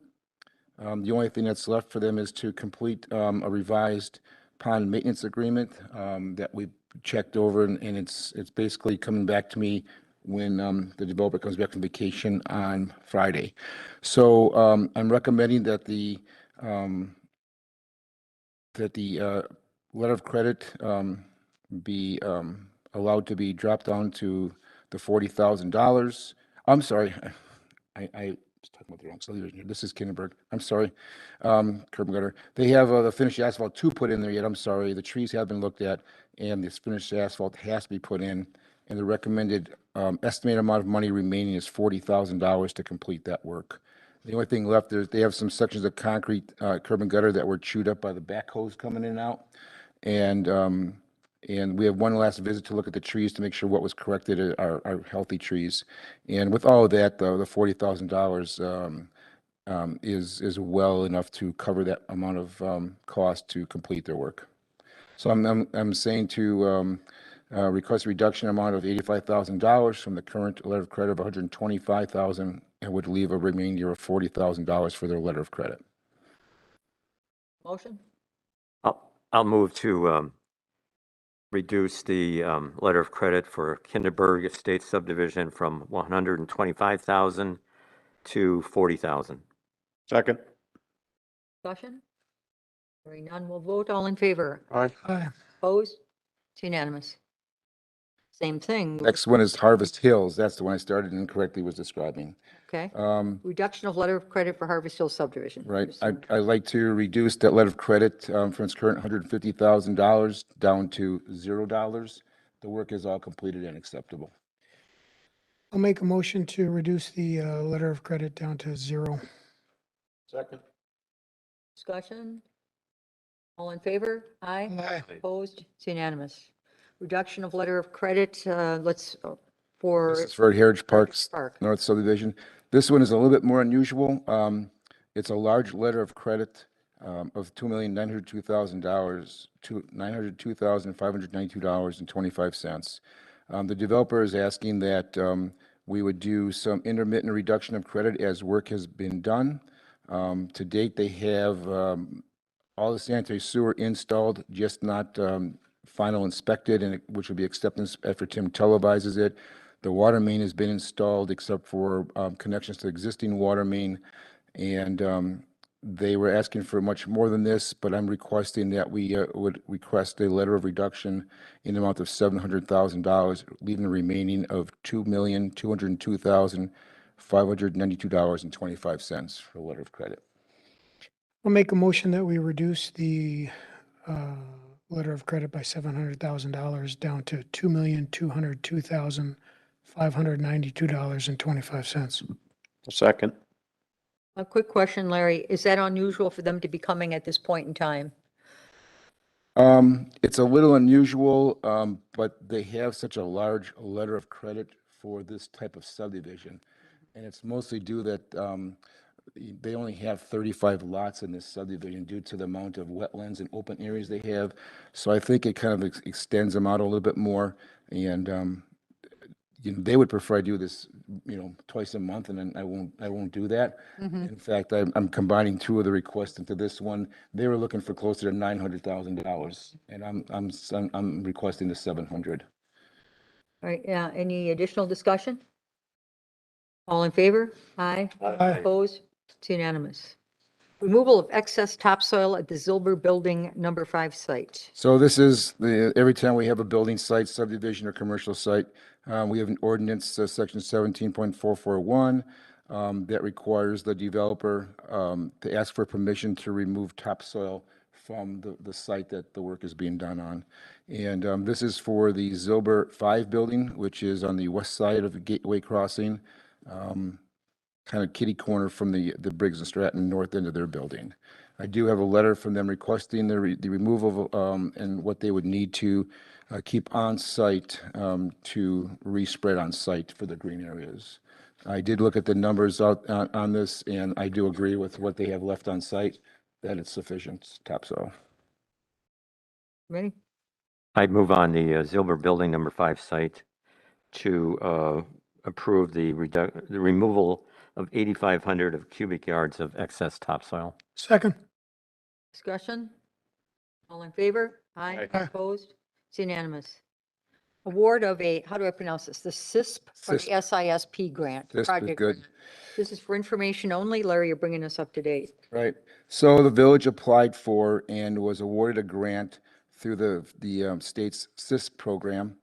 The only thing that's left for them is to complete a revised pond maintenance agreement that we checked over, and it's basically coming back to me when the developer comes back from vacation on Friday. So I'm recommending that the letter of credit be allowed to be dropped down to the $40,000. I'm sorry, I was talking about the wrong subdivision here. This is Kinderberg. I'm sorry, curb and gutter. They have the finished asphalt to put in there yet. I'm sorry. The trees have been looked at, and this finished asphalt has to be put in. And the recommended estimated amount of money remaining is $40,000 to complete that work. The only thing left is they have some sections of concrete curb and gutter that were chewed up by the backhoes coming in and out. And we have one last visit to look at the trees to make sure what was corrected are healthy trees. And with all of that, the $40,000 is well enough to cover that amount of cost to complete their work. So I'm saying to request a reduction amount of $85,000 from the current letter of credit of $125,000, and would leave a remainder of $40,000 for their letter of credit. Motion? I'll move to reduce the letter of credit for Kinderberg Estates subdivision from $125,000 to $40,000. Second. Discussion? Hearing none, we'll vote. All in favor? Aye. Aye. Opposed? It's unanimous. Same thing. Next one is Harvest Hills. That's the one I started and incorrectly was describing. Okay. Um, Reduction of letter of credit for Harvest Hill subdivision. Right. I'd like to reduce that letter of credit from its current $150,000 down to $0. The work is all completed and acceptable. I'll make a motion to reduce the letter of credit down to 0. Second. Discussion? All in favor? Aye. Aye. Opposed? It's unanimous. Reduction of letter of credit, This is for Heritage Parks Park. North Subdivision. This one is a little bit more unusual. It's a large letter of credit of $2,902,000 to $902,592.25. The developer is asking that we would do some intermittent reduction of credit as work has been done. To date, they have all the sanitary sewer installed, just not final inspected, and which would be acceptance after Tim televises it. The water main has been installed except for connections to existing water main. And they were asking for much more than this, but I'm requesting that we would request a letter of reduction in the amount of $700,000, leaving the remaining of $2,202,592.25 for a letter of credit. I'll make a motion that we reduce the letter of credit by $700,000 down to $2,202,592.25. Second. A quick question, Larry. Is that unusual for them to be coming at this point in time? It's a little unusual, but they have such a large letter of credit for this type of subdivision. And it's mostly due that they only have 35 lots in this subdivision due to the amount of wetlands and open areas they have. So I think it kind of extends them out a little bit more. And they would prefer I do this, twice a month, and then I won't do that. In fact, I'm combining two of the requests into this one. They were looking for closer to $900,000, and I'm requesting the $700,000. All right, yeah, any additional discussion? All in favor? Aye. Aye. Opposed? It's unanimous. Removal of excess topsoil at the Zilber Building Number 5 site. So this is every time we have a building site, subdivision, or commercial site, we have an ordinance, section 17.441, that requires the developer to ask for permission to remove topsoil from the site that the work is being done on. And this is for the Zilber 5 building, which is on the west side of the Gateway Crossing, kind of kitty corner from the Briggs and Stratton north end of their building. I do have a letter from them requesting the removal of, and what they would need to keep on site to respread on site for the green areas. I did look at the numbers out on this, and I do agree with what they have left on site, that it's sufficient topsoil. Ready? I'd move on the Zilber Building Number 5 site to approve the removal of 8,500 of cubic yards of excess topsoil. Second. Discussion? All in favor? Aye. Aye. Opposed? It's unanimous. Award of how do I pronounce this? The CISP or the SISP grant? This is project good. grant. This is for information only. Larry, you're bringing us up to date. Right. So the village applied for and was awarded a grant through the state's CISP program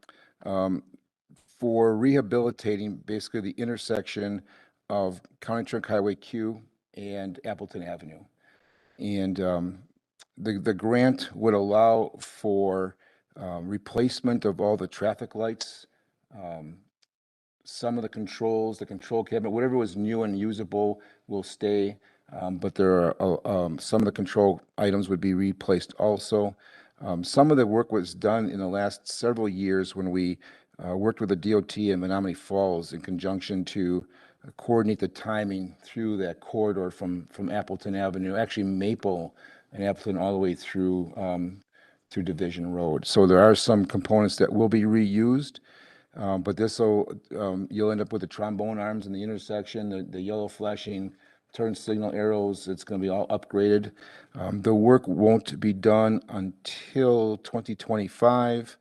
for rehabilitating basically the intersection of County Trunk Highway Q and Appleton Avenue. And the grant would allow for replacement of all the traffic lights, some of the controls, the control cabinet, whatever was new and usable will stay. But there are some of the control items would be replaced also. Some of the work was done in the last several years when we worked with the DOT in Menominee Falls in conjunction to coordinate the timing through that corridor from Appleton Avenue, actually Maple and Appleton all the way through Division Road. So there are some components that will be reused, but this will, you'll end up with the trombone arms in the intersection, the yellow flashing turn signal arrows. It's going to be all upgraded. The work won't be done until 2025.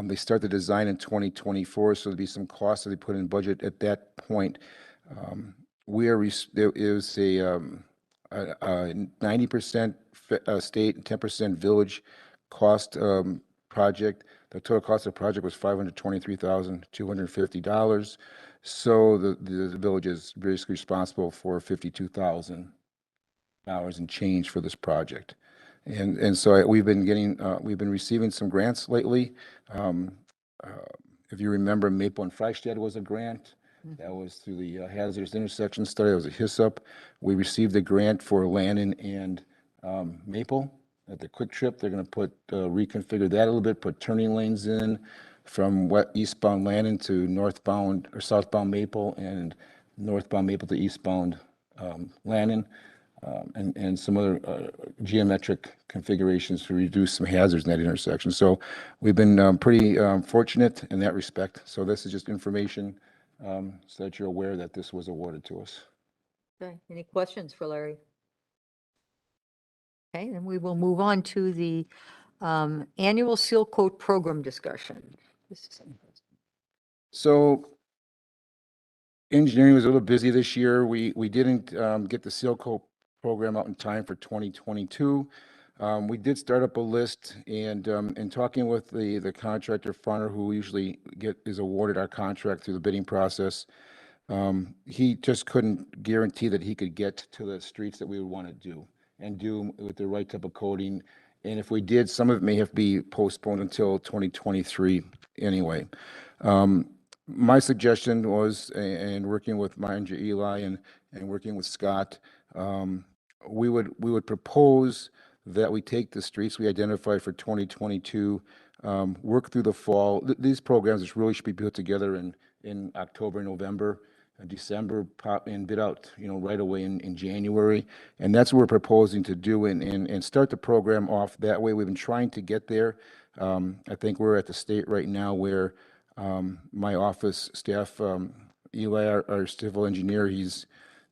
They start the design in 2024, so there'll be some costs that they put in budget at that point. There is a 90% state and 10% village cost project. The total cost of the project was $523,250. So the village is basically responsible for $52,000 and change for this project. And so we've been receiving some grants lately. If you remember, Maple and Freistadt was a grant. That was through the hazardous intersection study. It was a HISUP. We received a grant for Lannon and Maple at the Quick Trip. They're going to reconfigure that a little bit, put turning lanes in from eastbound Lannon to northbound or southbound Maple, and northbound Maple to eastbound Lannon, and some other geometric configurations to reduce some hazards in that intersection. So we've been pretty fortunate in that respect. So this is just information so that you're aware that this was awarded to us. Okay, any questions for Larry? Okay, then we will move on to the annual seal coat program discussion. So engineering was a little busy this year. We didn't get the seal coat program out in time for 2022. We did start up a list, and in talking with the contractor Farner, who usually is awarded our contract through the bidding process, he just couldn't guarantee that he could get to the streets that we would want to do with the right type of coating. And if we did, some of it may have to be postponed until 2023 anyway. My suggestion was, and working with my engineer Eli and working with Scott, we would propose that we take the streets we identified for 2022, work through the fall. These programs really should be put together in October, November, December, and bid out, right away in January. And that's what we're proposing to do and start the program off that way. We've been trying to get there. I think we're at the state right now where my office staff, Eli, our civil engineer, he's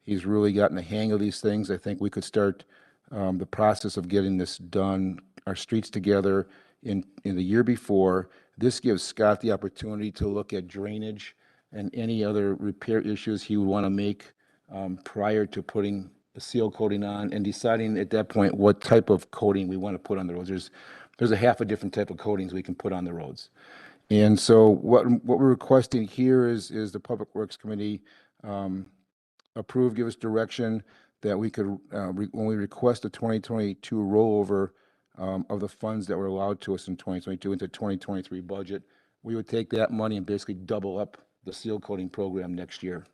really gotten the hang of these things. I think we could start the process of getting this done, our streets together in the year before. This gives Scott the opportunity to look at drainage and any other repair issues he would want to make prior to putting the seal coating on and deciding at that point what type of coating we want to put on the roads. There's a half a different type of coatings we can put on the roads. And so what we're requesting here is the Public Works Committee give us direction that we could, when we request a 2022 rollover of the funds that were allowed to us in 2022 into 2023 budget, we would take that money and basically double up the seal coating program next year.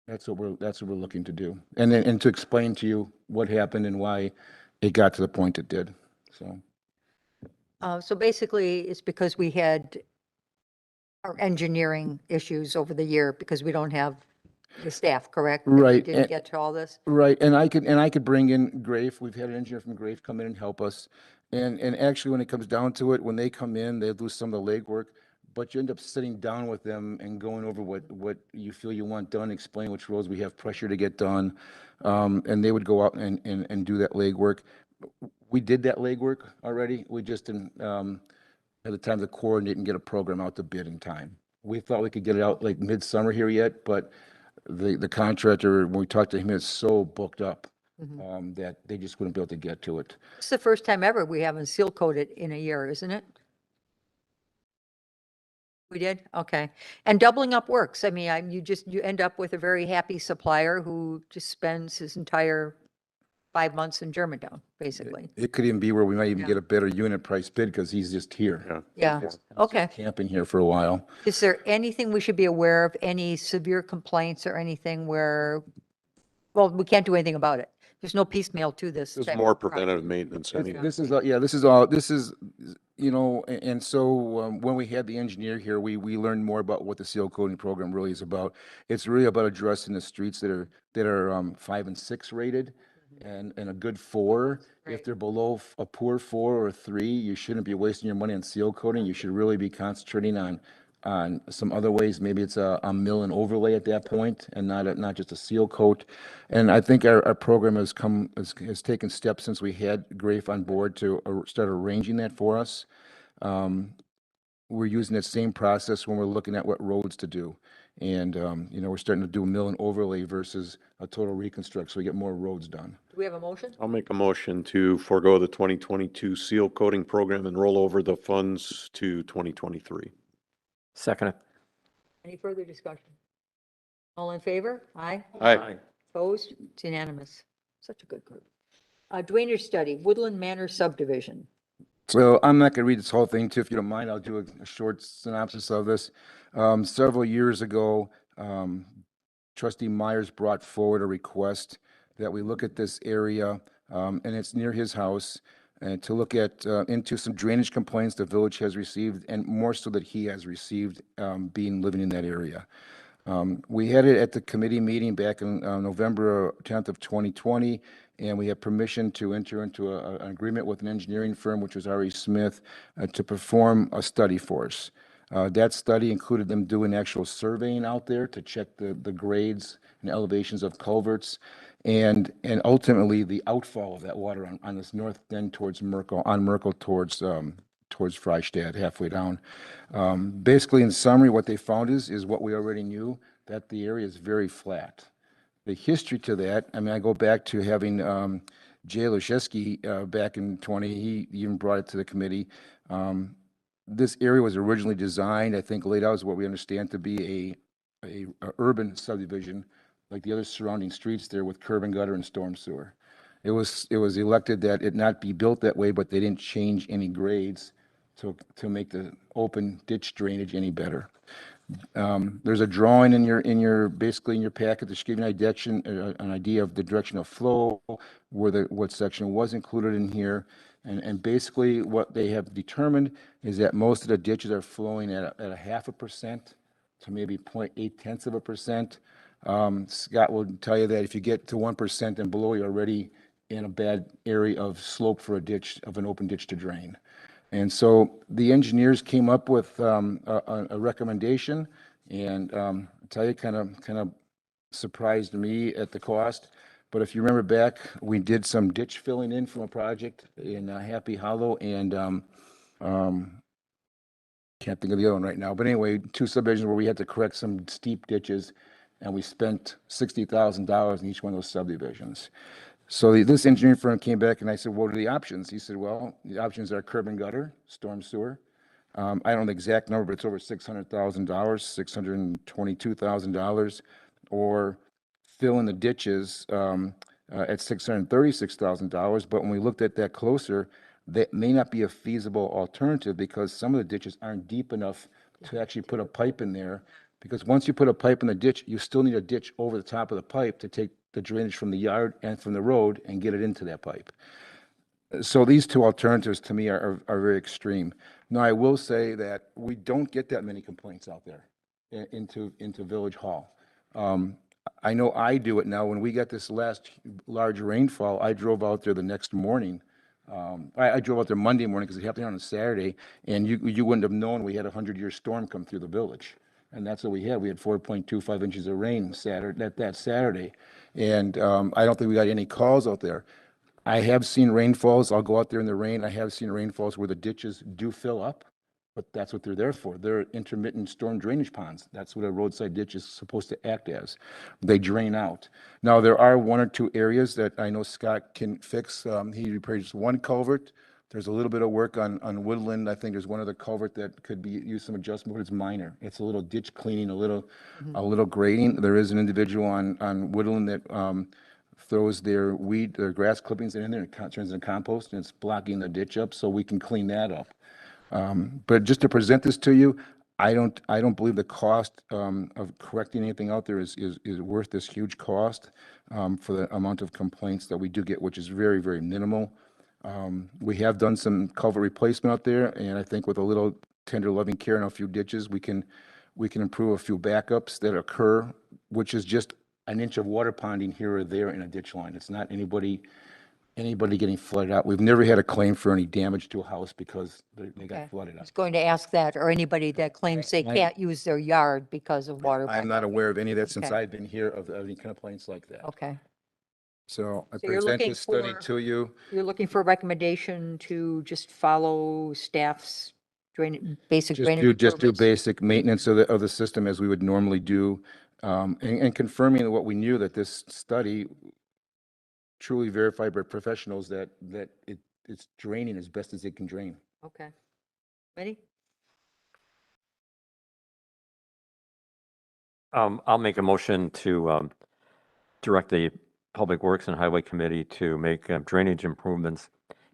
That's what we're looking to do. And to explain to you what happened and why it got to the point it did. So basically, it's because we had our engineering issues over the year because we don't have the staff, correct? And we Right. didn't get to all this? Right, and I could bring in Grafe. We've had an engineer from Grafe come in and help us. And actually, when it comes down to it, when they come in, they do some of the legwork, but you end up sitting down with them and going over what you feel you want done, explain which roads we have pressure to get done. And they would go out and do that legwork. We did that legwork already. We just didn't have the time to coordinate and get a program out to bid in time. We thought we could get it out like midsummer here yet, but the contractor, when we talked to him, is so booked up that they just wouldn't be able to get to it. It's the first time ever we haven't seal coated in a year, isn't it? We did? Okay. And doubling up works. I mean, you end up with a very happy supplier who just spends his entire 5 months in Germantown, basically. It could even be where we might even Yeah. get a better unit price bid because he's just here. Yeah, okay. Camping here for a while. Is there anything we should be aware of, any severe complaints or anything where, well, we can't do anything about it? There's no piecemeal to this. There's type of more project. preventative maintenance. I mean, This is, and so when we had the engineer here, we learned more about what the seal coating program really is about. It's really about addressing the streets that are 5 and 6 rated and a good 4. If they're below a poor 4 or 3, you shouldn't be wasting your money on seal coating. You should really be concentrating on some other ways. Maybe it's a mill and overlay at that point and not just a seal coat. And I think our program has taken steps since we had Grafe on board to start arranging that for us. We're using that same process when we're looking at what roads to do. And, we're starting to do a mill and overlay versus a total reconstruct, so we get more roads done. Do we have a motion? I'll make a motion to forego the 2022 seal coating program and roll over the funds to 2023. Second it. Any further discussion? All in favor? Aye. Aye. Opposed? It's unanimous. Such a good group. Drainage study, Woodland Manor subdivision. So I'm not going to read this whole thing too, if you don't mind. I'll do a short synopsis of this. Several years ago, Trustee Myers brought forward a request that we look at this area, and it's near his house, and to look at into some drainage complaints the village has received, and more so that he has received, living in that area. We had it at the committee meeting back in November 10th of 2020, and we had permission to enter into an agreement with an engineering firm, which was R.E. Smith, to perform a study for us. That study included them doing actual surveying out there to check the grades and elevations of culverts, and ultimately the outfall of that water on this north end towards Merkel, on Merkel towards Freistadt, halfway down. Basically, in summary, what they found is what we already knew, that the area is very flat. The history to that, I mean, I go back to having Jay Laszewski back in 20, he even brought it to the committee. This area was originally designed, I think laid out as what we understand to be a urban subdivision, like the other surrounding streets there with curb and gutter and storm sewer. It was elected that it not be built that way, but they didn't change any grades to make the open ditch drainage any better. There's a drawing in your basically in your packet to give you an idea of the direction of flow, what section was included in here. And basically what they have determined is that most of the ditches are flowing at a 0.5% to maybe 0.8%. Scott will tell you that if you get to 1% and below, you're already in a bad area of slope for an open ditch to drain. And so the engineers came up with a recommendation, and I'll tell you, kind of surprised me at the cost. But if you remember back, we did some ditch filling in from a project in Happy Hollow, and can't think of the other one right now. But anyway, 2 subdivisions where we had to correct some steep ditches, and we spent $60,000 in each one of those subdivisions. So this engineering firm came back, and I said, what are the options? He said, well, the options are curb and gutter, storm sewer. I don't know the exact number, but it's over $600,000, $622,000, or fill in the ditches at $636,000. But when we looked at that closer, that may not be a feasible alternative because some of the ditches aren't deep enough to actually put a pipe in there. Because once you put a pipe in the ditch, you still need a ditch over the top of the pipe to take the drainage from the yard and from the road and get it into that pipe. So these 2 alternatives to me are very extreme. Now, I will say that we don't get that many complaints out there into Village Hall. I know I do it now. When we got this last large rainfall, I drove out there the next morning. I drove out there Monday morning because it happened on a Saturday, and you wouldn't have known we had a 100-year storm come through the village. And that's what we had. We had 4.25 inches of rain that Saturday. And I don't think we got any calls out there. I have seen rainfalls. I'll go out there in the rain. I have seen rainfalls where the ditches do fill up, but that's what they're there for. They're intermittent storm drainage ponds. That's what a roadside ditch is supposed to act as. They drain out. Now, there are 1 or 2 areas that I know Scott can fix. He repairs 1 culvert. There's a little bit of work on Woodland. I think there's 1 other culvert that could be used some adjustment, but it's minor. It's a little ditch cleaning, a little grading. There is an individual on Woodland that throws their grass clippings in there and turns it into compost, and it's blocking the ditch up, so we can clean that up. But just to present this to you, I don't believe the cost of correcting anything out there is worth this huge cost for the amount of complaints that we do get, which is very, very minimal. We have done some culvert replacement out there, and I think with a little tender loving care and a few ditches, we can improve a few backups that occur, which is just an inch of water ponding here or there in a ditch line. It's not anybody getting flooded out. We've never had a claim for any damage to a house because they got flooded I out. was going to ask that, or anybody that claims they can't use their yard because of water. I'm not aware of any of that since Okay. I've been here of any complaints like that. Okay. So I So you're present looking this study for- to you. You're looking for a recommendation to just follow staff's basic Just drainage do improvements? basic maintenance of the system as we would normally do. And confirming what we knew, that this study truly verified by professionals that it's draining as best as it can drain. Okay. Ready? I'll make a motion to direct the Public Works and Highway Committee to make drainage improvements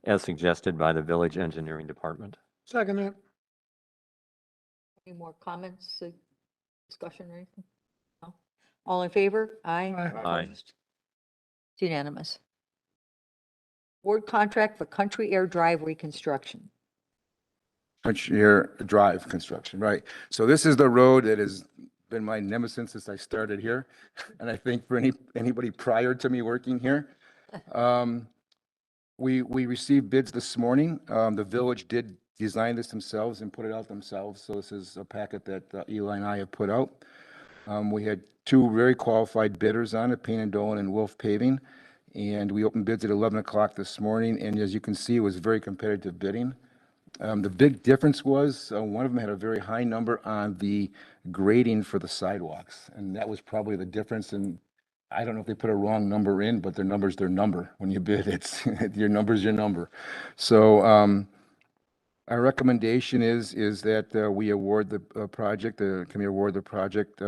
as suggested by the Village Engineering Department. Second that. Any more comments, discussion or anything? No? All in favor? Aye. Aye. Opposed? It's unanimous. Award contract for Country Air Drive reconstruction. Country Air Drive construction, right. So this is the road that has been my nemesis since I started here. And I think for anybody prior to me working here. We received bids this morning. The village did design this themselves and put it out themselves. So this is a packet that Eli and I have put out. We had two very qualified bidders on it, Payne and Dolan and Wolf Paving. And we opened bids at 11 o'clock this morning. And as you can see, it was very competitive bidding. The big difference was one of them had a very high number on the grading for the sidewalks. And that was probably the difference. And I don't know if they put a wrong number in, but their number's their number. When you bid, it's your number's your number. So our recommendation is that we award the project, the committee award the project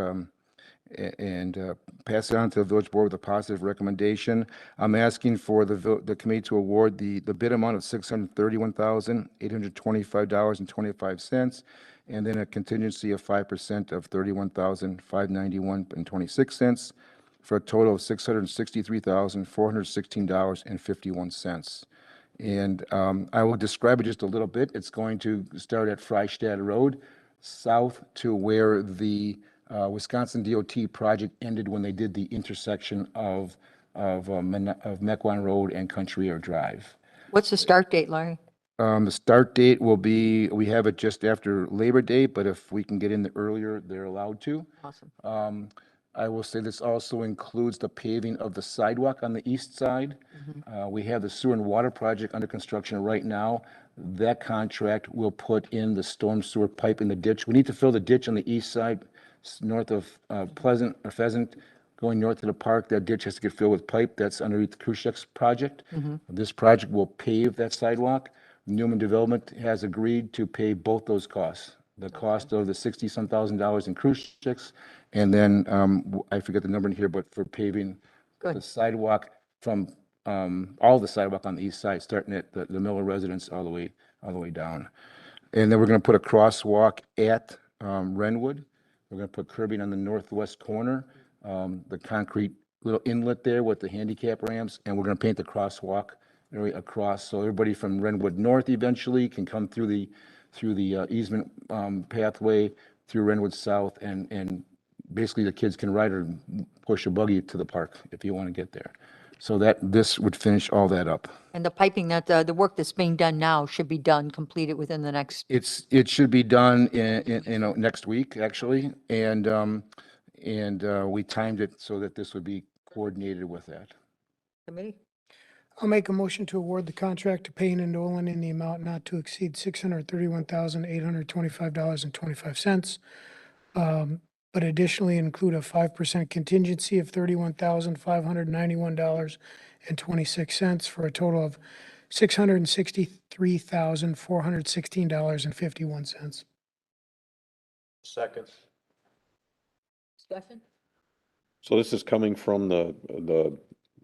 and pass it on to the village board with a positive recommendation. I'm asking for the committee to award the bid amount of $631,825.25, and then a contingency of 5% of $31,591.26 for a total of $663,416.51. And I will describe it just a little bit. It's going to start at Freistadt Road, south to where the Wisconsin DOT project ended when they did the intersection of Mequon Road and Country Air Drive. What's the start date, Larry? The start date will be, we have it just after Labor Day, but if we can get in earlier, they're allowed to. Awesome. I will say this also includes the paving of the sidewalk on the east side. We have the sewer and water project under construction right now. That contract will put in the storm sewer pipe in the ditch. We need to fill the ditch on the east side, north of Pleasant or Pheasant, going north of the park. That ditch has to get filled with pipe. That's underneath the Kruschek's project. This project will pave that sidewalk. Newman Development has agreed to pay both those costs. The cost of the $60-some thousand in Kruschek's, and then I forget the number in here, but for paving the sidewalk from all the sidewalk on the east side, starting at the Miller residence all the way down. And then we're going to put a crosswalk at Renwood. We're going to put curbing on the northwest corner, the concrete little inlet there with the handicap ramps, and we're going to paint the crosswalk area across, so everybody from Renwood North eventually can come through the easement pathway through Renwood South, and basically the kids can ride or push a buggy to the park if you want to get there. So this would finish all that up. And the piping the work that's being done now should be done, completed within the next. It should be done in next week, actually, and we timed it so that this would be coordinated with that. Committee? I'll make a motion to award the contract to Payne and Dolan in the amount not to exceed $631,825.25. But additionally include a 5% contingency of $31,591.26 for a total of $663,416.51. Second. Discussion? So this is coming from the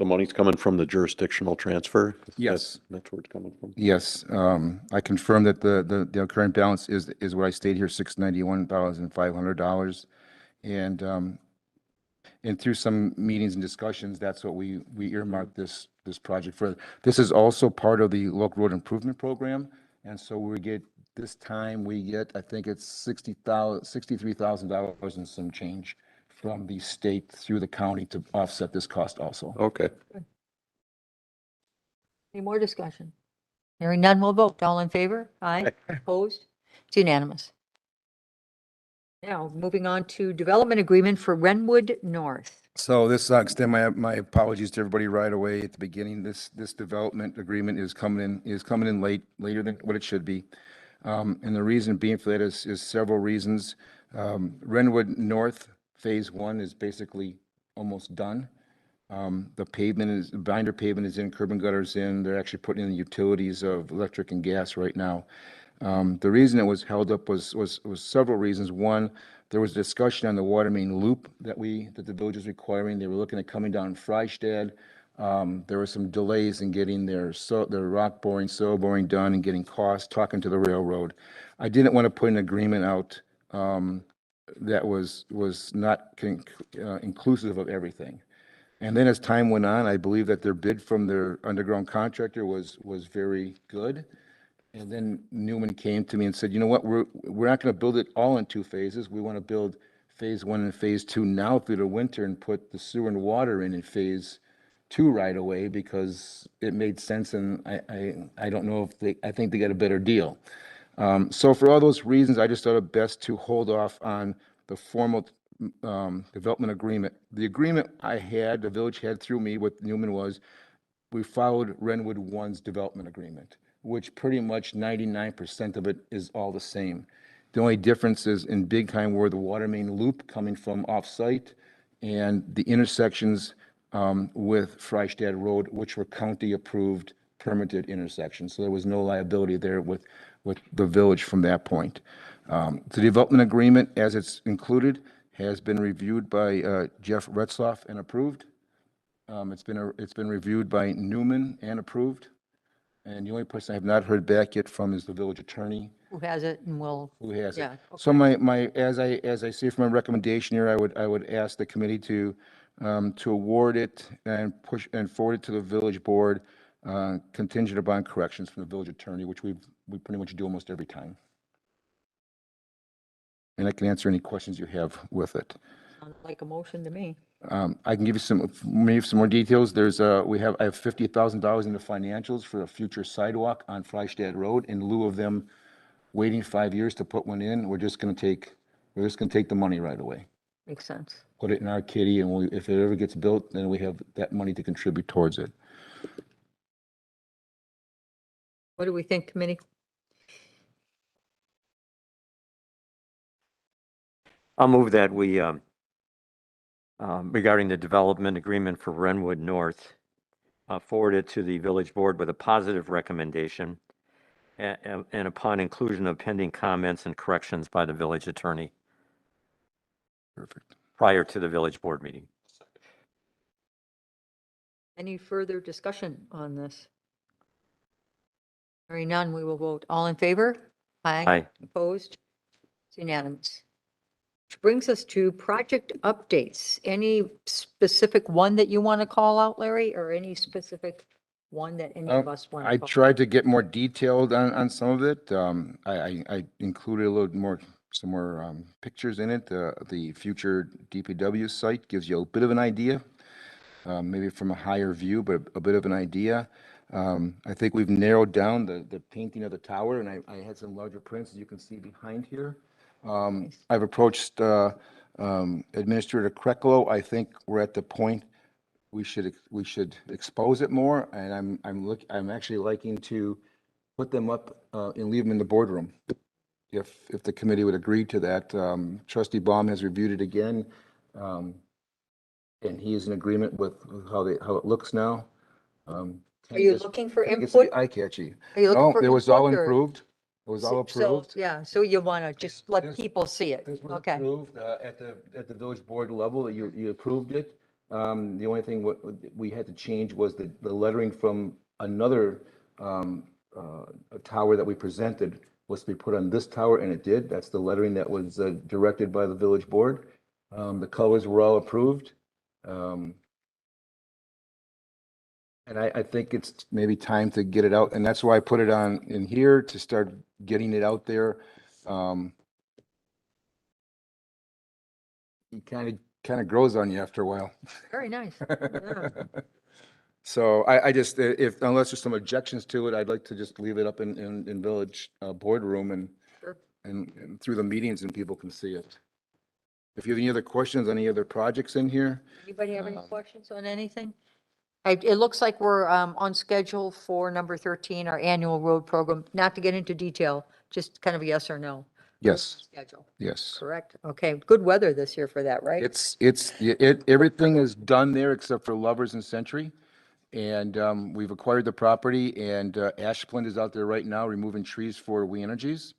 money's coming from the jurisdictional transfer? Yes. That's where it's coming from? Yes, I confirm that the current balance is what I stated here, $691,500. And through some meetings and discussions, that's what we earmarked this project for. This is also part of the local road improvement program. And so we get, I think it's $63,000 and some change from the state through the county to offset this cost also. Okay. Any more discussion? Hearing none, we'll vote. All in favor? Aye. Opposed? It's unanimous. Now, moving on to development agreement for Renwood North. So this, extend my apologies to everybody right away at the beginning. This development agreement is coming in later than what it should be. And the reason being for that is several reasons. Renwood North Phase 1 is basically almost done. The binder pavement is in, curb and gutters in. They're actually putting in the utilities of electric and gas right now. The reason it was held up was several reasons. One, there was discussion on the water main loop that the village is requiring. They were looking at coming down Freistadt. There were some delays in getting their rock boring, soil boring done and getting costs, talking to the railroad. I didn't want to put an agreement out that was not inclusive of everything. And then as time went on, I believe that their bid from their underground contractor was very good. And then Newman came to me and said, you know what, we're not going to build it all in 2 phases. We want to build Phase 1 and Phase 2 now through the winter and put the sewer and water in Phase 2 right away because it made sense. And I don't know if I think they got a better deal. So for all those reasons, I just thought it best to hold off on the formal development agreement. The agreement the village had through me with Newman was we followed Renwood 1's development agreement, which pretty much 99% of it is all the same. The only difference is in Big Time where the water main loop coming from off-site and the intersections with Freistadt Road, which were county-approved permitted intersections. So there was no liability there with the village from that point. The development agreement, as it's included, has been reviewed by Jeff Retzloff and approved. It's been reviewed by Newman and approved. And the only person I have not heard back yet from is the village attorney. Who has it and Who has it. yeah, So okay. as I say from my recommendation here, I would ask the committee to award it and forward it to the village board, contingent upon corrections from the village attorney, which we pretty much do almost every time. And I can answer any questions you have with it. Sounds like a motion to me. I can give you maybe some more details. I have $50,000 in the financials for a future sidewalk on Freistadt Road. In lieu of them waiting 5 years to put one in, we're just gonna take the money right away. Makes sense. Put it in our kitty, and if it ever gets built, then we have that money to contribute towards it. What do we think, committee? I'll move that we, regarding the development agreement for Renwood North, forward it to the village board with a positive recommendation and upon inclusion of pending comments and corrections by the village attorney. Perfect. Prior to the village board meeting. Any further discussion on this? Hearing none, we will vote. All in favor? Aye. Opposed? It's unanimous. Which brings us to project updates. Any specific one that you want to call out, Larry, or any specific one that any of us want to I call? tried to get more detailed on some of it. I included a little more, some more pictures in it. The future DPW site gives you a bit of an idea, maybe from a higher view, but a bit of an idea. I think we've narrowed down the painting of the tower, and I had some larger prints, as you can see behind here. I've approached Administrator Kreklo. I think we're at the point we should expose it more, and I'm actually liking to put them up and leave them in the boardroom. If the committee would agree to that. Trustee Baum has reviewed it again, and he is in agreement with how it looks now. Are you looking for It's input? eye-catchy. Are you looking No, for it was all input or- improved. It was all approved. Yeah, so you want to just let This- people see it. This was Okay. approved at the village board level. You approved it. The only thing we had to change was the lettering from another tower that we presented was to be put on this tower, and it did. That's the lettering that was directed by the village board. The colors were all approved. And I think it's maybe time to get it out, and that's why I put it on in here to start getting it out there. It kind of grows on you after a while. Very nice. Yeah. So I just, unless there's some objections to it, I'd like to just leave it up in village boardroom Sure. and through the meetings and people can see it. If you have any other questions, any other projects in here? Anybody have any questions on anything? It looks like we're on schedule for number 13, our annual road program. Not to get into detail, just kind of a yes or no. Yes, Schedule, yes. correct? Okay, good weather this year for that, right? Everything is done there except for Lovers and Century. And we've acquired the property, and Ashland is out there right now removing trees for We Energies.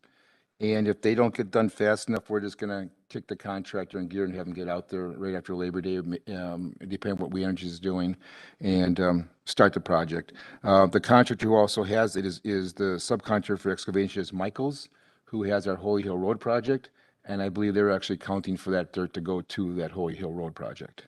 And if they don't get done fast enough, we're just gonna kick the contractor in gear and have them get out there right after Labor Day, depending on what We Energies is doing, and start the project. The contractor who also has it is the subcontractor for excavation is Michaels, who has our Holy Hill Road project, and I believe they're actually counting for that dirt to go to that Holy Hill Road project.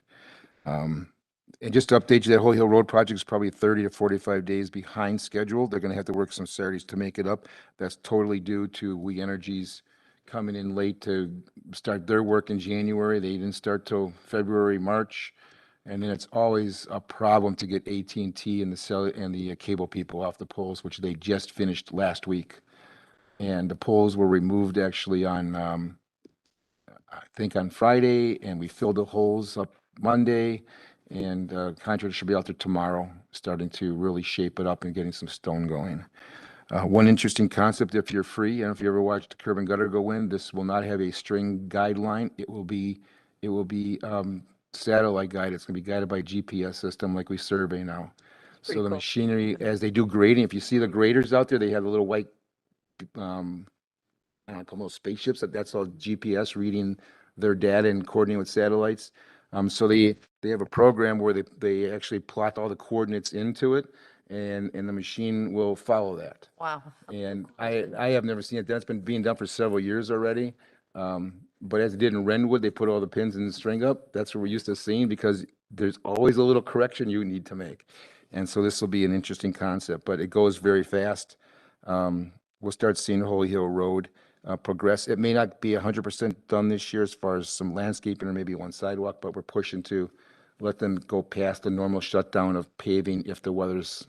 And just to update you, that Holy Hill Road project is probably 30 to 45 days behind schedule. They're gonna have to work some Saturdays to make it up. That's totally due to We Energies coming in late to start their work in January. They didn't start till February, March. And then it's always a problem to get AT&T and the cable people off the poles, which they just finished last week. And the poles were removed actually on, I think on Friday, and we filled the holes up Monday. And contractor should be out there tomorrow, starting to really shape it up and getting some stone going. One interesting concept, if you're free, and if you ever watched the curb and gutter go in, this will not have a string guideline. It will be satellite guided. It's gonna be guided by GPS system like we survey now. So the machinery, as they do grading, if you see the graders out there, they have the little white, I don't know, call those spaceships. That's all GPS reading their data and coordinating with satellites. So they have a program where they actually plot all the coordinates into it, and the machine will follow that. Wow. And I have never seen it. That's been being done for several years already. But as it did in Renwood, they put all the pins in the string up. That's what we're used to seeing because there's always a little correction you need to make. And so this will be an interesting concept, but it goes very fast. We'll start seeing Holy Hill Road progress. It may not be 100% done this year as far as some landscaping or maybe one sidewalk, but we're pushing to let them go past the normal shutdown of paving if the weather's,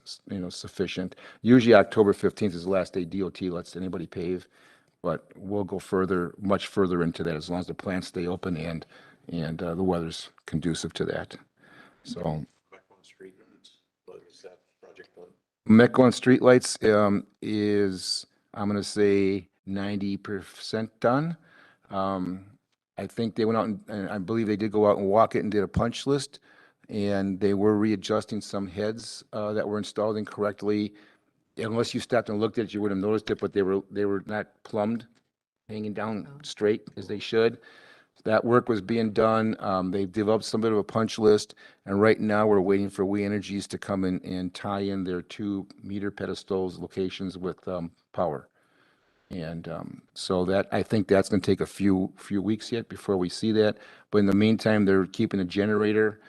sufficient. Usually October 15th is the last day DOT lets anybody pave, but we'll go much further into that as long as the plants stay open and the weather's conducive to that. So. Mequon streetlights is, I'm gonna say 90% done. I think they went out and I believe they did go out and walk it and did a punch list. And they were readjusting some heads that were installed incorrectly. Unless you stopped and looked at it, you would have noticed it, but they were not plumbed, hanging down straight as they should. That work was being done. They developed some bit of a punch list, and right now we're waiting for We Energies to come in and tie in their 2 meter pedestals locations with power. And so that, I think that's going to take a few weeks yet before we see that. But in the meantime, they're keeping a generator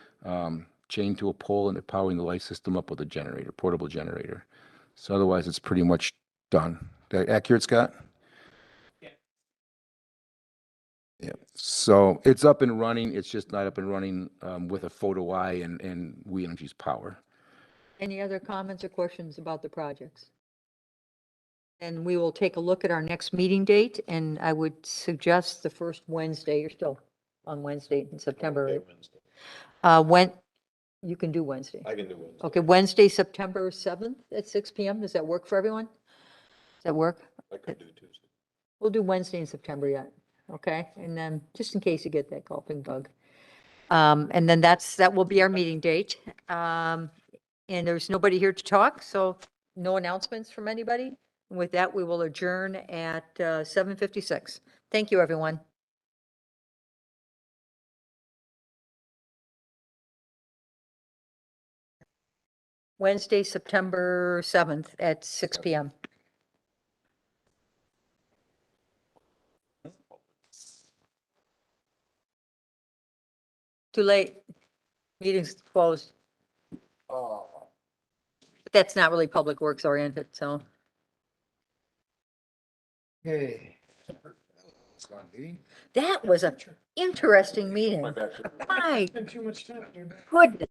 chained to a pole and they're powering the light system up with a generator, portable generator. So otherwise, it's pretty much done. That accurate, Scott? Yeah, so it's up and running. It's just not up and running with a photo eye and We Energies power. Any other comments or questions about the projects? And we will take a look at our next meeting date, and I would suggest the first Wednesday. You're still on Wednesday in September. When, you can do Wednesday. I can do Wednesday. Okay, Wednesday, September 7th at 6 PM. Does that work for everyone? Does that work? I could do Tuesday. We'll do Wednesday in September yet, okay? And then, just in case you get that gulping bug. And then that will be our meeting date. And there's nobody here to talk, so no announcements from anybody. And with that, we will adjourn at 7:56. Thank you, everyone. Wednesday, September 7th at 6 PM. Too late. Meeting's closed. But that's not really public works oriented, so. Hey. That was an interesting meeting. My Too much time. goodness.